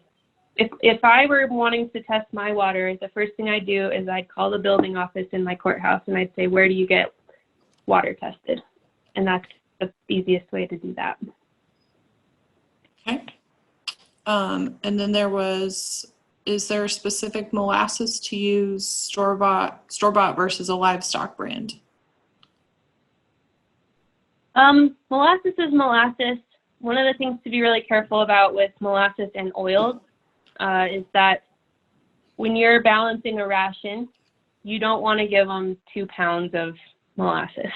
if I were wanting to test my water, the first thing I'd do is I'd call the building office in my courthouse and I'd say, where do you get water tested? And that's the easiest way to do that. Okay. And then there was, is there a specific molasses to use, store-bought versus a livestock brand? Molasses is molasses. One of the things to be really careful about with molasses and oils is that when you're balancing a ration, you don't want to give them 2 pounds of molasses.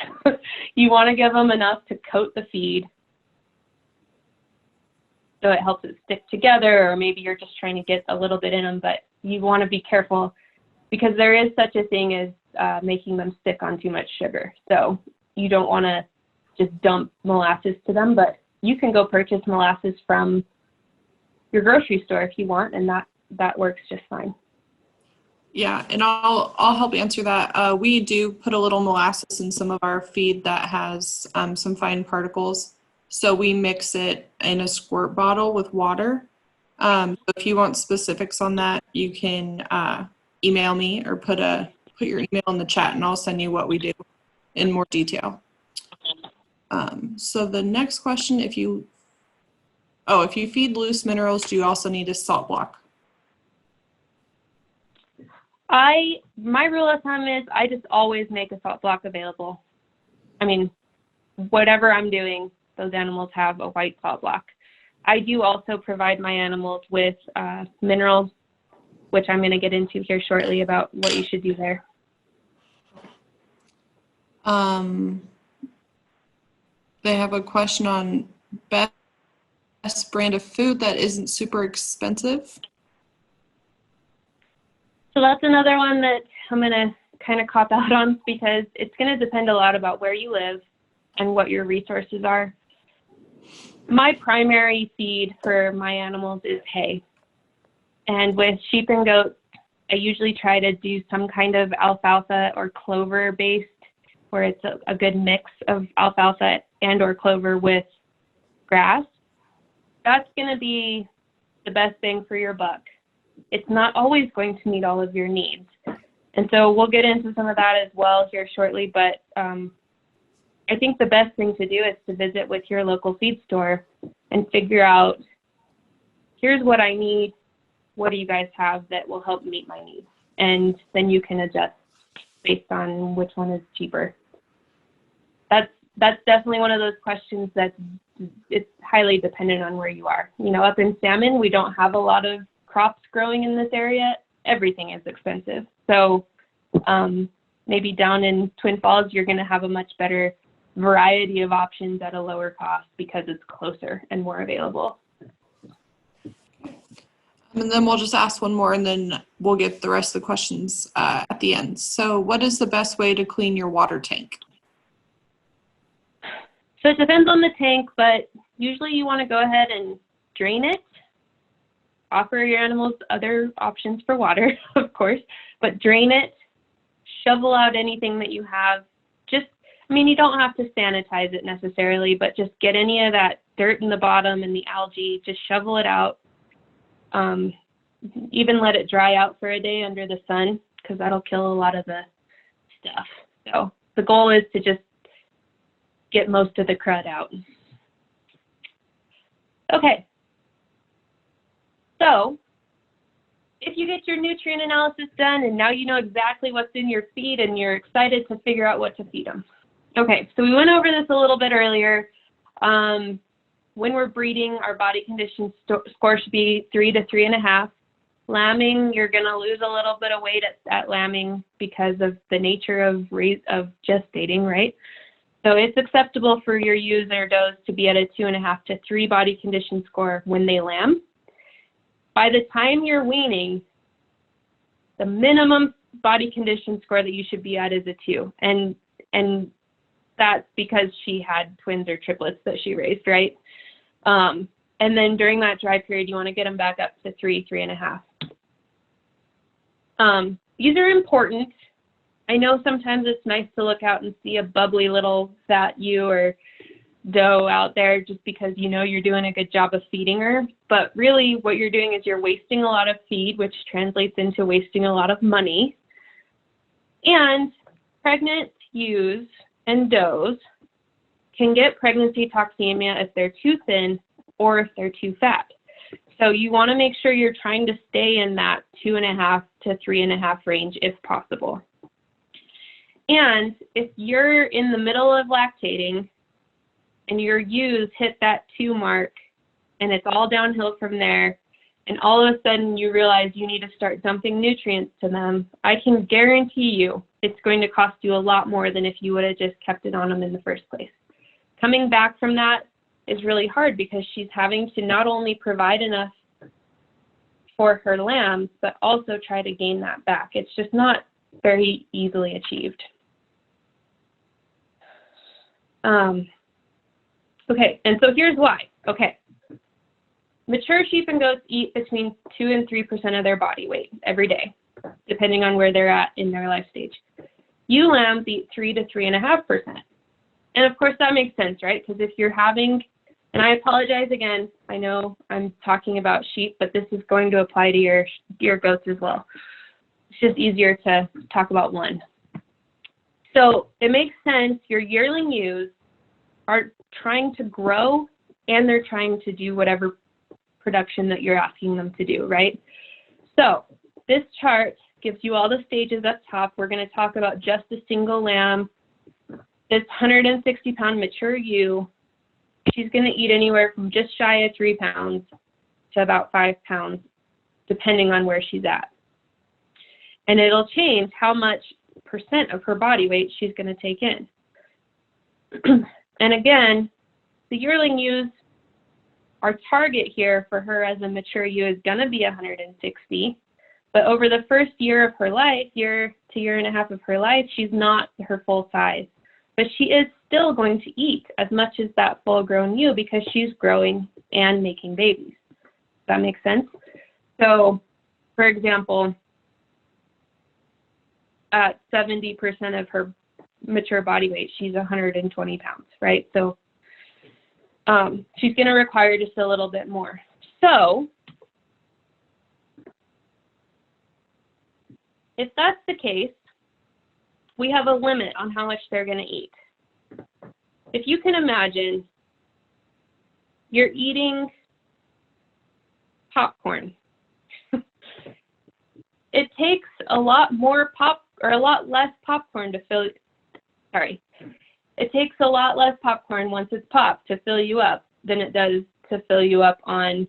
You want to give them enough to coat the feed so it helps it stick together, or maybe you're just trying to get a little bit in them, but you want to be careful because there is such a thing as making them stick on too much sugar. So you don't want to just dump molasses to them, but you can go purchase molasses from your grocery store if you want, and that works just fine. Yeah, and I'll help answer that. We do put a little molasses in some of our feed that has some fine particles. So we mix it in a squirt bottle with water. If you want specifics on that, you can email me or put your email in the chat, and I'll send you what we do in more detail. So the next question, if you feed loose minerals, do you also need a salt block? My rule of thumb is I just always make a salt block available. I mean, whatever I'm doing, those animals have a white salt block. I do also provide my animals with minerals, which I'm going to get into here shortly about what you should do there. they have a question on best brand of food that isn't super expensive. So that's another one that I'm going to kind of cop out on because it's going to depend a lot about where you live and what your resources are. My primary feed for my animals is hay. And with sheep and goats, I usually try to do some kind of alfalfa or clover based, where it's a good mix of alfalfa and or clover with grass. That's going to be the best bang for your buck. It's not always going to meet all of your needs. And so we'll get into some of that as well here shortly, but I think the best thing to do is to visit with your local feed store and figure out, here's what I need, what do you guys have that will help meet my needs? And then you can adjust based on which one is cheaper. That's definitely one of those questions that it's highly dependent on where you are. You know, up in salmon, we don't have a lot of crops growing in this area. Everything is expensive. So maybe down in Twin Falls, you're going to have a much better variety of options at a lower cost because it's closer and more available. And then we'll just ask one more and then we'll get the rest of the questions at the end. So what is the best way to clean your water tank? So it depends on the tank, but usually you want to go ahead and drain it. Offer your animals other options for water, of course, but drain it, shovel out anything that you have. You don't have to sanitize it necessarily, but just get any of that dirt in the bottom and the algae, just shovel it out. Even let it dry out for a day under the sun, because that'll kill a lot of the stuff. So the goal is to just get most of the crud out. Okay. So if you get your nutrient analysis done and now you know exactly what's in your feed and you're excited to figure out what to feed them. Okay, so we went over this a little bit earlier. When we're breeding, our body condition score should be 3 to 3.5. Lambing, you're going to lose a little bit of weight at lambing because of the nature of gestating, right? So it's acceptable for your ewes or does to be at a 2.5 to 3 body condition score when they lamb. By the time you're weaning, the minimum body condition score that you should be at is a 2. And that's because she had twins or triplets that she raised, right? And then during that dry period, you want to get them back up to 3, 3.5. These are important. I know sometimes it's nice to look out and see a bubbly little fat ewe or doe out there just because you know you're doing a good job of feeding her. But really what you're doing is you're wasting a lot of feed, which translates into wasting a lot of money. And pregnant ewes and does can get pregnancy toxemia if they're too thin or if they're too fat. So you want to make sure you're trying to stay in that 2.5 to 3.5 range if possible. And if you're in the middle of lactating and your ewes hit that 2 mark and it's all downhill from there, and all of a sudden you realize you need to start dumping nutrients to them, I can guarantee you it's going to cost you a lot more than if you would have just kept it on them in the first place. Coming back from that is really hard because she's having to not only provide enough for her lambs, but also try to gain that back. It's just not very easily achieved. Okay, and so here's why. Okay, mature sheep and goats eat between 2 and 3% of their body weight every day, depending on where they're at in their life stage. Ewe lambs eat 3 to 3.5%. And of course that makes sense, right? Because if you're having, and I apologize again, I know I'm talking about sheep, but this is going to apply to your goats as well. It's just easier to talk about one. So it makes sense, your yearling ewes are trying to grow and they're trying to do whatever production that you're asking them to do, right? So this chart gives you all the stages up top. We're going to talk about just a single lamb. This 160-pound mature ewe, she's going to eat anywhere from just shy of 3 pounds to about 5 pounds, depending on where she's at. And it'll change how much % of her body weight she's going to take in. And again, the yearling ewes, our target here for her as a mature ewe is going to be 160. But over the first year of her life, year to year and a half of her life, she's not her full size. But she is still going to eat as much as that full-grown ewe because she's growing and making babies. Does that make sense? So, for example, at 70% of her mature body weight, she's 120 pounds, right? So she's going to require just a little bit more. So if that's the case, we have a limit on how much they're going to eat. If you can imagine, you're eating popcorn. It takes a lot less popcorn to fill. It takes a lot less popcorn once it's popped to fill you up than it does to fill you up on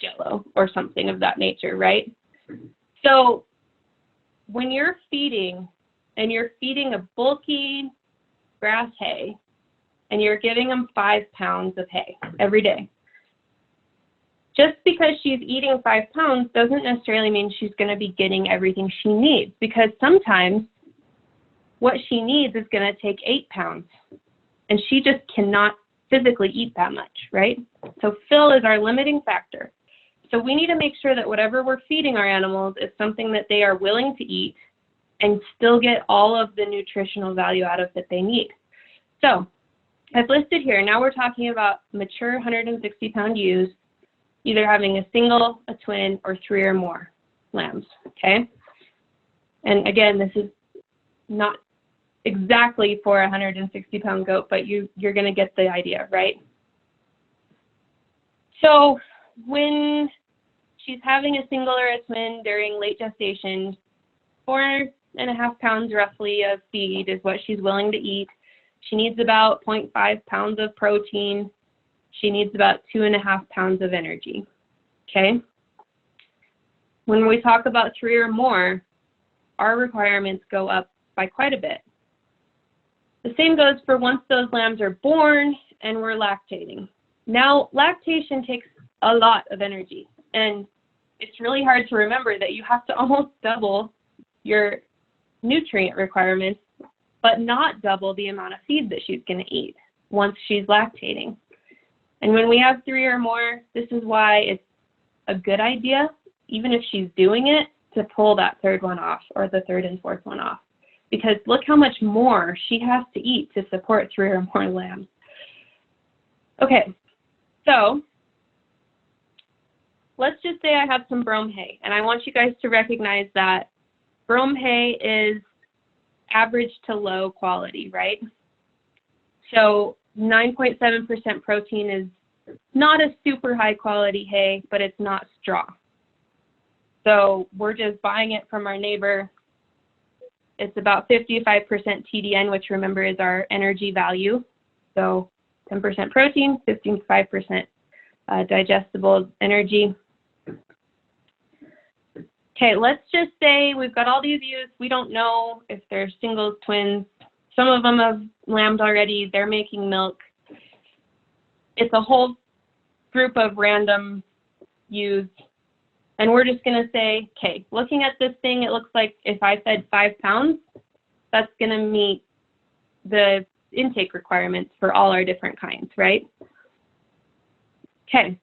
Jell-O or something of that nature, right? So when you're feeding and you're feeding a bulky grass hay and you're giving them 5 pounds of hay every day, just because she's eating 5 pounds doesn't necessarily mean she's going to be getting everything she needs, because sometimes what she needs is going to take 8 pounds, and she just cannot physically eat that much, right? So fill is our limiting factor. So we need to make sure that whatever we're feeding our animals is something that they are willing to eat and still get all of the nutritional value out of that they need. So as listed here, now we're talking about mature 160-pound ewes, either having a single, a twin, or 3 or more lambs, okay? And again, this is not exactly for a 160-pound goat, but you're going to get the idea, right? So when she's having a single or a twin during late gestation, 4.5 pounds roughly of feed is what she's willing to eat. She needs about 0.5 pounds of protein. She needs about 2.5 pounds of energy, okay? When we talk about 3 or more, our requirements go up by quite a bit. The same goes for once those lambs are born and we're lactating. Now, lactation takes a lot of energy, and it's really hard to remember that you have to almost double your nutrient requirements, but not double the amount of feed that she's going to eat once she's lactating. And when we have 3 or more, this is why it's a good idea, even if she's doing it, to pull that 3rd one off or the 3rd and 4th one off. Because look how much more she has to eat to support 3 or more lambs. Okay, so let's just say I have some brome hay, and I want you guys to recognize that brome hay is average to low quality, right? So 9.7% protein is not a super high quality hay, but it's not straw. So we're just buying it from our neighbor. It's about 55% TDN, which remember is our energy value. So 10% protein, 55% digestible energy. Okay, let's just say we've got all these ewes. We don't know if they're singles, twins. Some of them have lambed already. They're making milk. It's a whole group of random ewes. And we're just going to say, okay, looking at this thing, it looks like if I fed 5 pounds, that's going to meet the intake requirements for all our different kinds, right? Okay,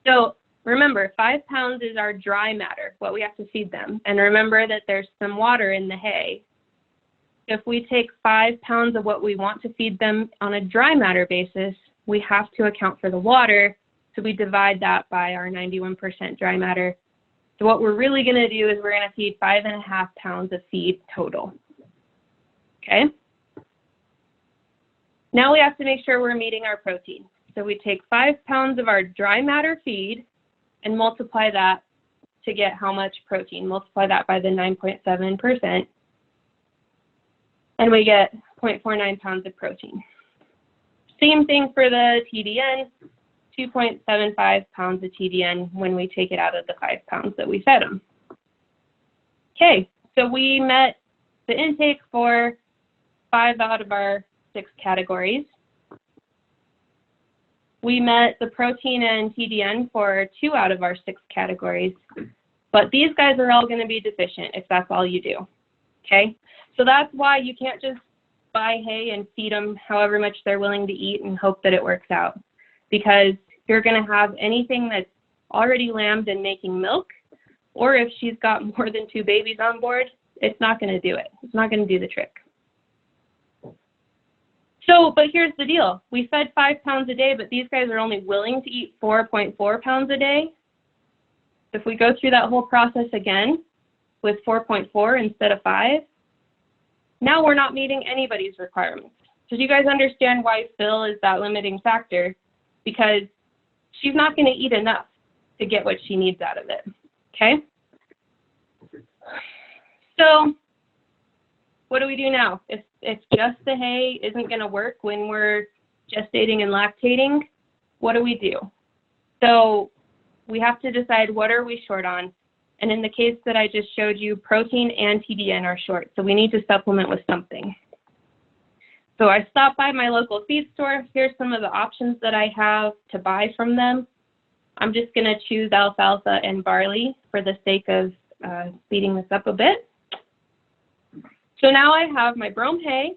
so remember, 5 pounds is our dry matter, what we have to feed them. And remember that there's some water in the hay. If we take 5 pounds of what we want to feed them on a dry matter basis, we have to account for the water. So we divide that by our 91% dry matter. So what we're really going to do is we're going to feed 5.5 pounds of feed total. Okay? Now we have to make sure we're meeting our protein. So we take 5 pounds of our dry matter feed and multiply that to get how much protein. Multiply that by the 9.7%. And we get 0.49 pounds of protein. Same thing for the TDN. 2.75 pounds of TDN when we take it out of the 5 pounds that we fed them. Okay, so we met the intake for 5 out of our 6 categories. we met the protein and TDN for 2 out of our 6 categories, but these guys are all going to be deficient if that's all you do, okay? So that's why you can't just buy hay and feed them however much they're willing to eat and hope that it works out, because you're going to have anything that's already lambed and making milk, or if she's got more than 2 babies on board, it's not going to do it. It's not going to do the trick. So, but here's the deal. We fed 5 pounds a day, but these guys are only willing to eat 4.4 pounds a day. If we go through that whole process again with 4.4 instead of 5, now we're not meeting anybody's requirements. So do you guys understand why fill is that limiting factor? Because she's not going to eat enough to get what she needs out of it, okay? So what do we do now? If just the hay isn't going to work when we're gestating and lactating, what do we do? So we have to decide what are we short on. And in the case that I just showed you, protein and TDN are short, so we need to supplement with something. So I stopped by my local feed store. Here's some of the options that I have to buy from them. I'm just going to choose alfalfa and barley for the sake of speeding this up a bit. So now I have my brome hay.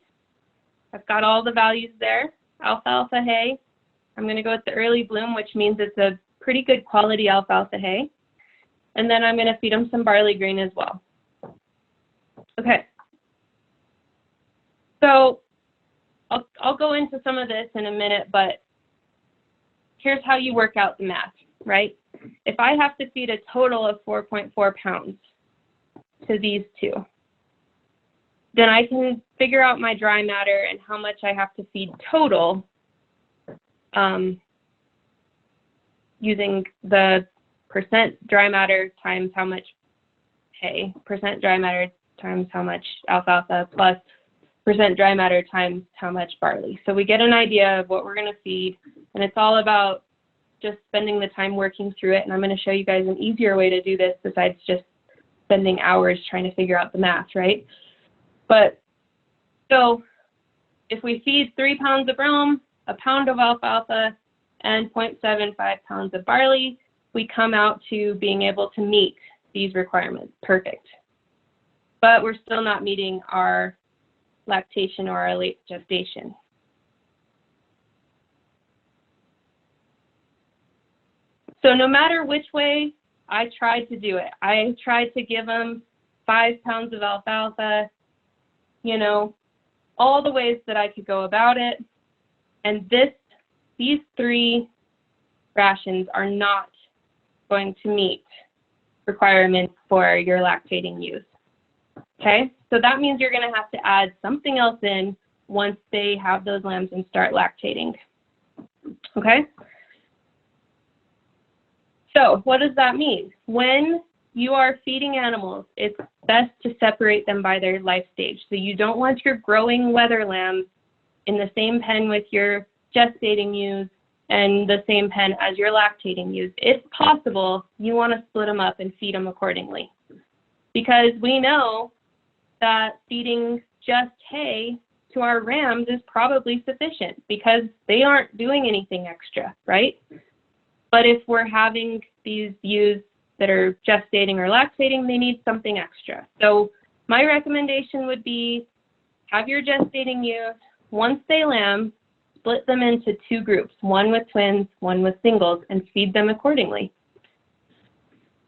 I've got all the values there. Alfalfa hay. I'm going to go with the early bloom, which means it's a pretty good quality alfalfa hay. And then I'm going to feed them some barley grain as well. Okay. So I'll go into some of this in a minute, but here's how you work out the math, right? If I have to feed a total of 4.4 pounds to these 2, then I can figure out my dry matter and how much I have to feed total using the percent dry matter times how much hay, percent dry matter times how much alfalfa, plus percent dry matter times how much barley. So we get an idea of what we're going to feed, and it's all about just spending the time working through it. And I'm going to show you guys an easier way to do this besides just spending hours trying to figure out the math, right? But so if we feed 3 pounds of brome, a pound of alfalfa, and 0.75 pounds of barley, we come out to being able to meet these requirements. Perfect. But we're still not meeting our lactation or our late gestation. So no matter which way I tried to do it, I tried to give them 5 pounds of alfalfa, you know, all the ways that I could go about it. And these 3 rations are not going to meet requirements for your lactating ewes. Okay, so that means you're going to have to add something else in once they have those lambs and start lactating. Okay, so what does that mean? When you are feeding animals, it's best to separate them by their life stage. So you don't want your growing wether lambs in the same pen with your gestating ewes and the same pen as your lactating ewes. If possible, you want to split them up and feed them accordingly. Because we know that feeding just hay to our rams is probably sufficient because they aren't doing anything extra, right? But if we're having these ewes that are gestating or lactating, they need something extra. So my recommendation would be have your gestating ewes, once they lamb, split them into 2 groups, one with twins, one with singles, and feed them accordingly.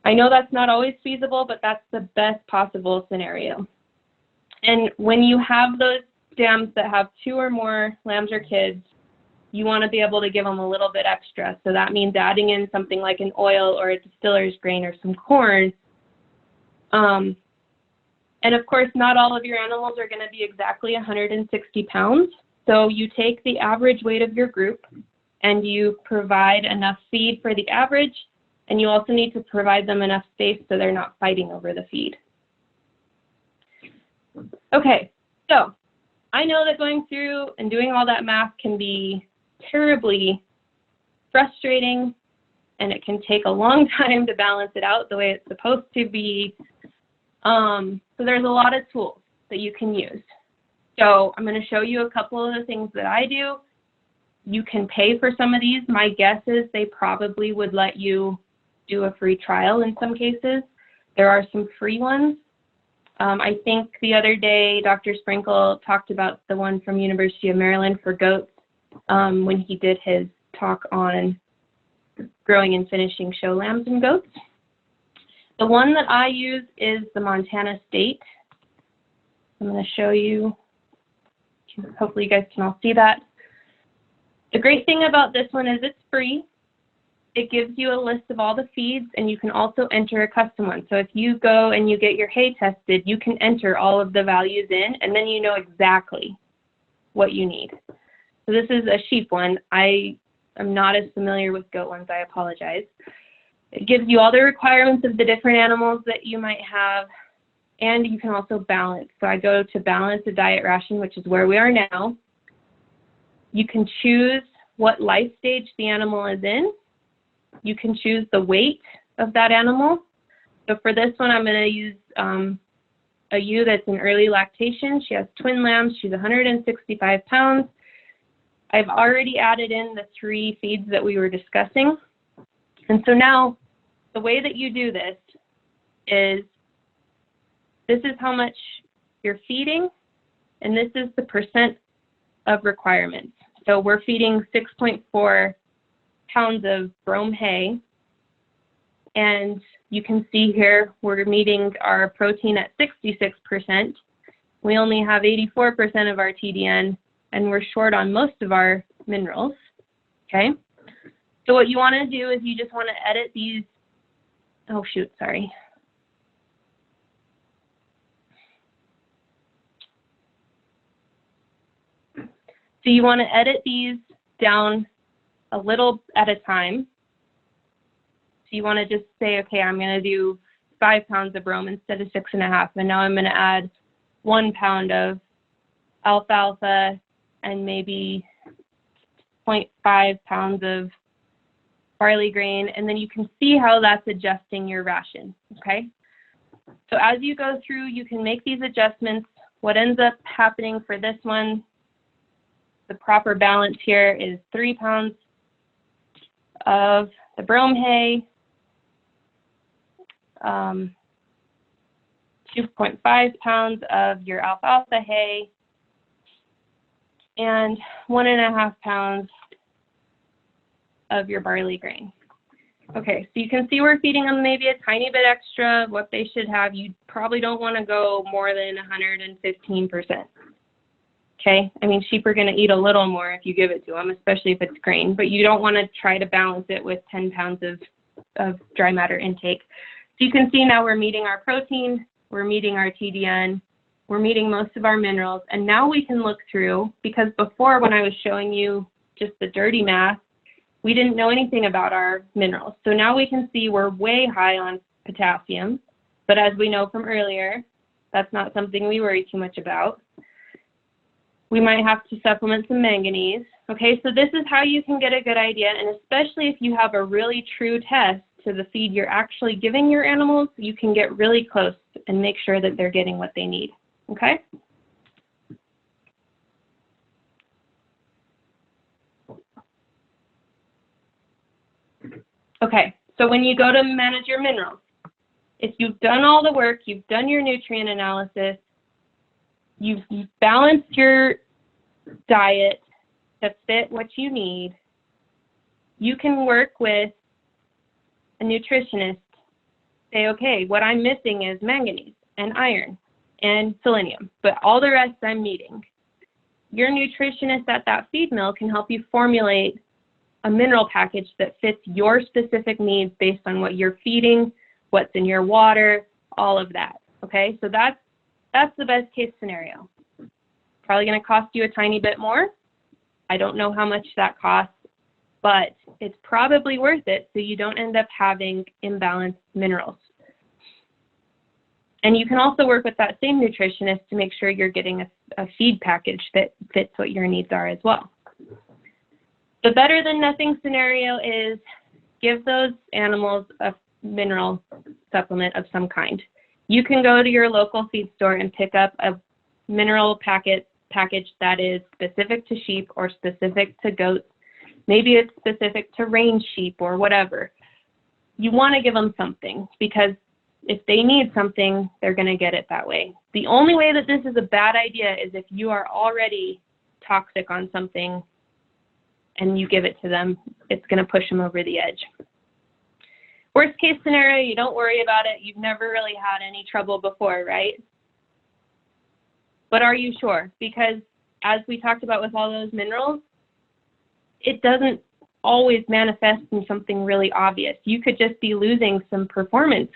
I know that's not always feasible, but that's the best possible scenario. And when you have those dams that have 2 or more lambs or kids, you want to be able to give them a little bit extra. So that means adding in something like an oil or a distiller's grain or some corn. And of course, not all of your animals are going to be exactly 160 pounds. So you take the average weight of your group and you provide enough feed for the average, and you also need to provide them enough space so they're not fighting over the feed. Okay, so I know that going through and doing all that math can be terribly frustrating, and it can take a long time to balance it out the way it's supposed to be. So there's a lot of tools that you can use. So I'm going to show you a couple of the things that I do. You can pay for some of these. My guess is they probably would let you do a free trial in some cases. There are some free ones. I think the other day, Dr. Sprinkle talked about the one from University of Maryland for goats when he did his talk on growing and finishing show lambs and goats. The one that I use is the Montana State. I'm going to show you. Hopefully you guys can all see that. The great thing about this one is it's free. It gives you a list of all the feeds, and you can also enter a custom one. So if you go and you get your hay tested, you can enter all of the values in, and then you know exactly what you need. So this is a sheep one. I am not as familiar with goat ones. I apologize. It gives you all the requirements of the different animals that you might have, and you can also balance. So I go to balance a diet ration, which is where we are now. You can choose what life stage the animal is in. You can choose the weight of that animal. So for this one, I'm going to use a ewe that's in early lactation. She has twin lambs. She's 165 pounds. I've already added in the 3 feeds that we were discussing. And so now the way that you do this is how much you're feeding, and this is the percent of requirements. So we're feeding 6.4 pounds of brome hay, and you can see here we're meeting our protein at 66%. We only have 84% of our TDN, and we're short on most of our minerals, okay? So what you want to do is you just want to edit these, oh shoot, sorry. So you want to edit these down a little at a time. So you want to just say, okay, I'm going to do 5 pounds of brome instead of 6.5, and now I'm going to add 1 pound of alfalfa and maybe 0.5 pounds of barley grain, and then you can see how that's adjusting your ration, okay? So as you go through, you can make these adjustments. What ends up happening for this one, the proper balance here is 3 pounds of the brome hay, 2.5 pounds of your alfalfa hay, and 1.5 pounds of your barley grain. Okay, so you can see we're feeding them maybe a tiny bit extra of what they should have. You probably don't want to go more than 115%. Okay, I mean, sheep are going to eat a little more if you give it to them, especially if it's grain, but you don't want to try to balance it with 10 pounds of dry matter intake. So you can see now we're meeting our protein, we're meeting our TDN, we're meeting most of our minerals, and now we can look through, because before when I was showing you just the dirty math, we didn't know anything about our minerals. So now we can see we're way high on potassium, but as we know from earlier, that's not something we worry too much about. We might have to supplement some manganese. Okay, so this is how you can get a good idea, and especially if you have a really true test to the feed you're actually giving your animals, you can get really close and make sure that they're getting what they need, okay? Okay, so when you go to manage your minerals, if you've done all the work, you've done your nutrient analysis, you've balanced your diet to fit what you need, you can work with a nutritionist. Say, okay, what I'm missing is manganese and iron and selenium, but all the rest I'm meeting. Your nutritionist at that feed mill can help you formulate a mineral package that fits your specific needs based on what you're feeding, what's in your water, all of that, okay? So that's the best case scenario. Probably going to cost you a tiny bit more. I don't know how much that costs, but it's probably worth it so you don't end up having imbalanced minerals. And you can also work with that same nutritionist to make sure you're getting a feed package that fits what your needs are as well. The better than nothing scenario is give those animals a mineral supplement of some kind. You can go to your local feed store and pick up a mineral package that is specific to sheep or specific to goats Maybe it's specific to range sheep or whatever. You want to give them something, because if they need something, they're going to get it that way. The only way that this is a bad idea is if you are already toxic on something and you give it to them. It's going to push them over the edge. Worst case scenario, you don't worry about it. You've never really had any trouble before, right? But are you sure? Because as we talked about with all those minerals, it doesn't always manifest in something really obvious. You could just be losing some performance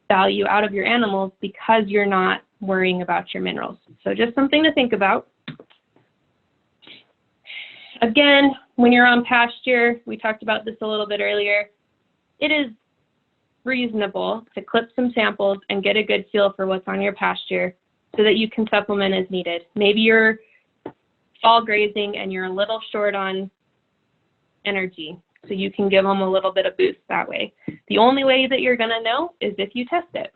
value out of your animals because you're not worrying about your minerals. So just something to think about. Again, when you're on pasture, we talked about this a little bit earlier, it is reasonable to clip some samples and get a good feel for what's on your pasture so that you can supplement as needed. Maybe you're fall grazing and you're a little short on energy, so you can give them a little bit of boost that way. The only way that you're going to know is if you test it.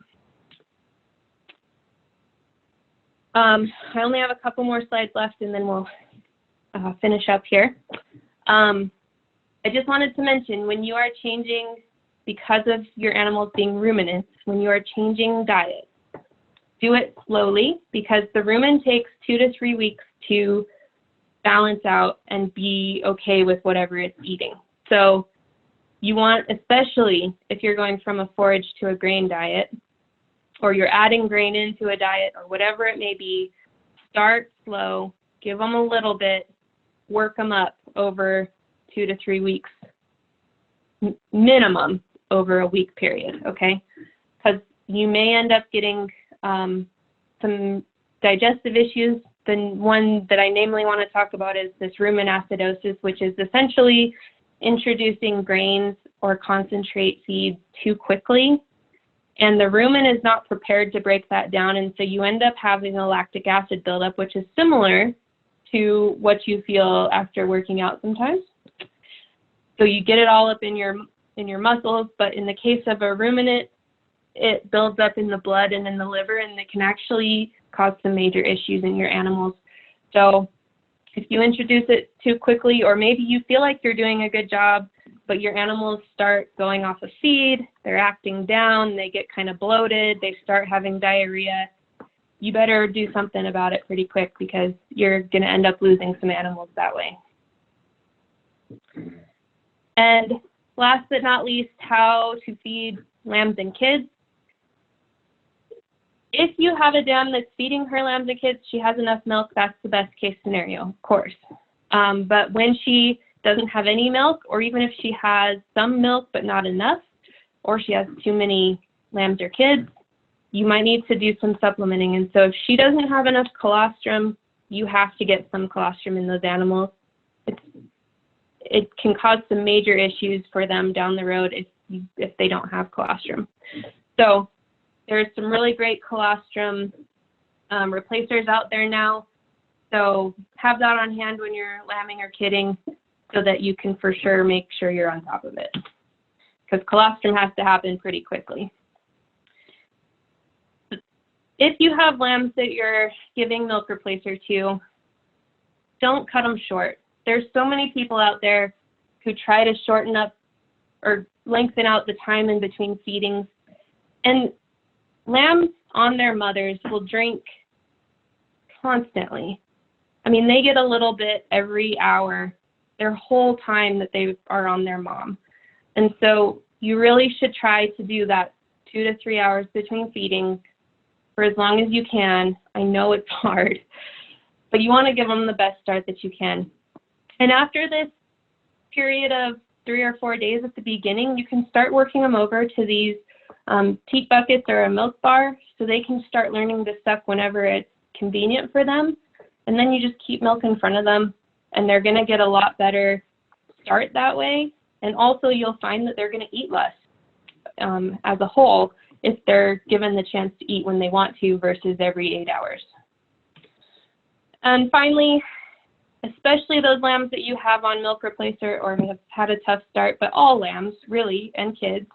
I only have a couple more slides left, and then we'll finish up here. I just wanted to mention, when you are changing, because of your animals being ruminants, when you are changing diet, do it slowly, because the rumen takes 2 to 3 weeks to balance out and be okay with whatever it's eating. So you want, especially if you're going from a forage to a grain diet, or you're adding grain into a diet, or whatever it may be, start slow, give them a little bit, work them up over 2 to 3 weeks, minimum over a week period, okay? Because you may end up getting some digestive issues. The one that I namely want to talk about is this rumen acidosis, which is essentially introducing grains or concentrate feeds too quickly. And the rumen is not prepared to break that down, and so you end up having a lactic acid buildup, which is similar to what you feel after working out sometimes. So you get it all up in your muscles, but in the case of a ruminant, it builds up in the blood and in the liver, and it can actually cause some major issues in your animals. So if you introduce it too quickly, or maybe you feel like you're doing a good job, but your animals start going off of feed, they're acting down, they get kind of bloated, they start having diarrhea, you better do something about it pretty quick, because you're going to end up losing some animals that way. And last but not least, how to feed lambs and kids. If you have a dam that's feeding her lambs and kids, she has enough milk, that's the best case scenario, of course. But when she doesn't have any milk, or even if she has some milk but not enough, or she has too many lambs or kids, you might need to do some supplementing. And so if she doesn't have enough colostrum, you have to get some colostrum in those animals. It can cause some major issues for them down the road if they don't have colostrum. So there's some really great colostrum replacers out there now. So have that on hand when you're lambing or kidding, so that you can for sure make sure you're on top of it, because colostrum has to happen pretty quickly. If you have lambs that you're giving milk replacer to, don't cut them short. There's so many people out there who try to shorten up or lengthen out the time in between feedings. And lambs on their mothers will drink constantly. I mean, they get a little bit every hour, their whole time that they are on their mom. And so you really should try to do that 2 to 3 hours between feedings for as long as you can. I know it's hard, but you want to give them the best start that you can. And after this period of 3 or 4 days at the beginning, you can start working them over to these teat buckets or a milk bar, so they can start learning to suck whenever it's convenient for them. And then you just keep milk in front of them, and they're going to get a lot better start that way. And also you'll find that they're going to eat less as a whole if they're given the chance to eat when they want to versus every 8 hours. And finally, especially those lambs that you have on milk replacer or have had a tough start, but all lambs really and kids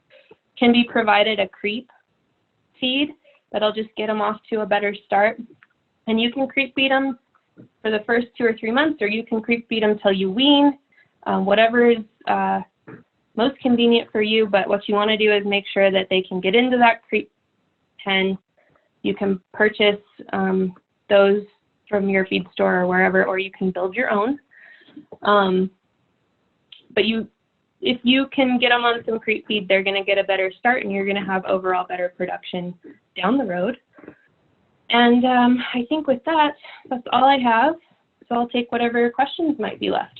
can be provided a creep feed that'll just get them off to a better start. And you can creep feed them for the first 2 or 3 months, or you can creep feed them till you wean. whatever is most convenient for you, but what you want to do is make sure that they can get into that creep pen. You can purchase those from your feed store or wherever, or you can build your own. But if you can get them on some creep feed, they're going to get a better start, and you're going to have overall better production down the road. And I think with that, that's all I have. So I'll take whatever questions might be left.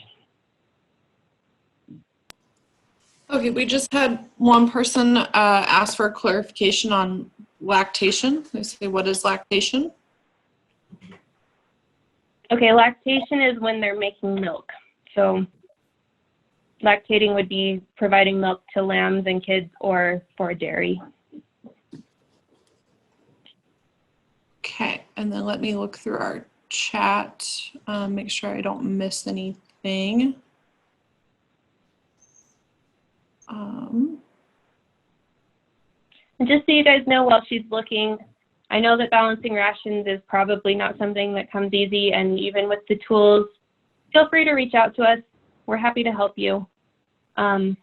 Okay, we just had one person ask for clarification on lactation. They say, what is lactation? Okay, lactation is when they're making milk. So lactating would be providing milk to lambs and kids or for dairy. Okay, and then let me look through our chat, make sure I don't miss anything. And just so you guys know, while she's looking, I know that balancing rations is probably not something that comes easy, and even with the tools, feel free to reach out to us. We're happy to help you. I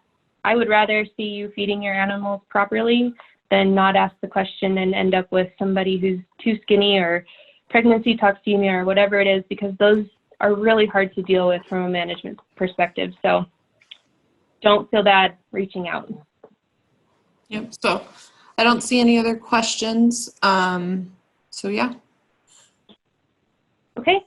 would rather see you feeding your animals properly than not ask the question and end up with somebody who's too skinny or pregnancy toxemia or whatever it is, because those are really hard to deal with from a management perspective. So don't feel bad reaching out. Yep, so I don't see any other questions. So yeah. Okay,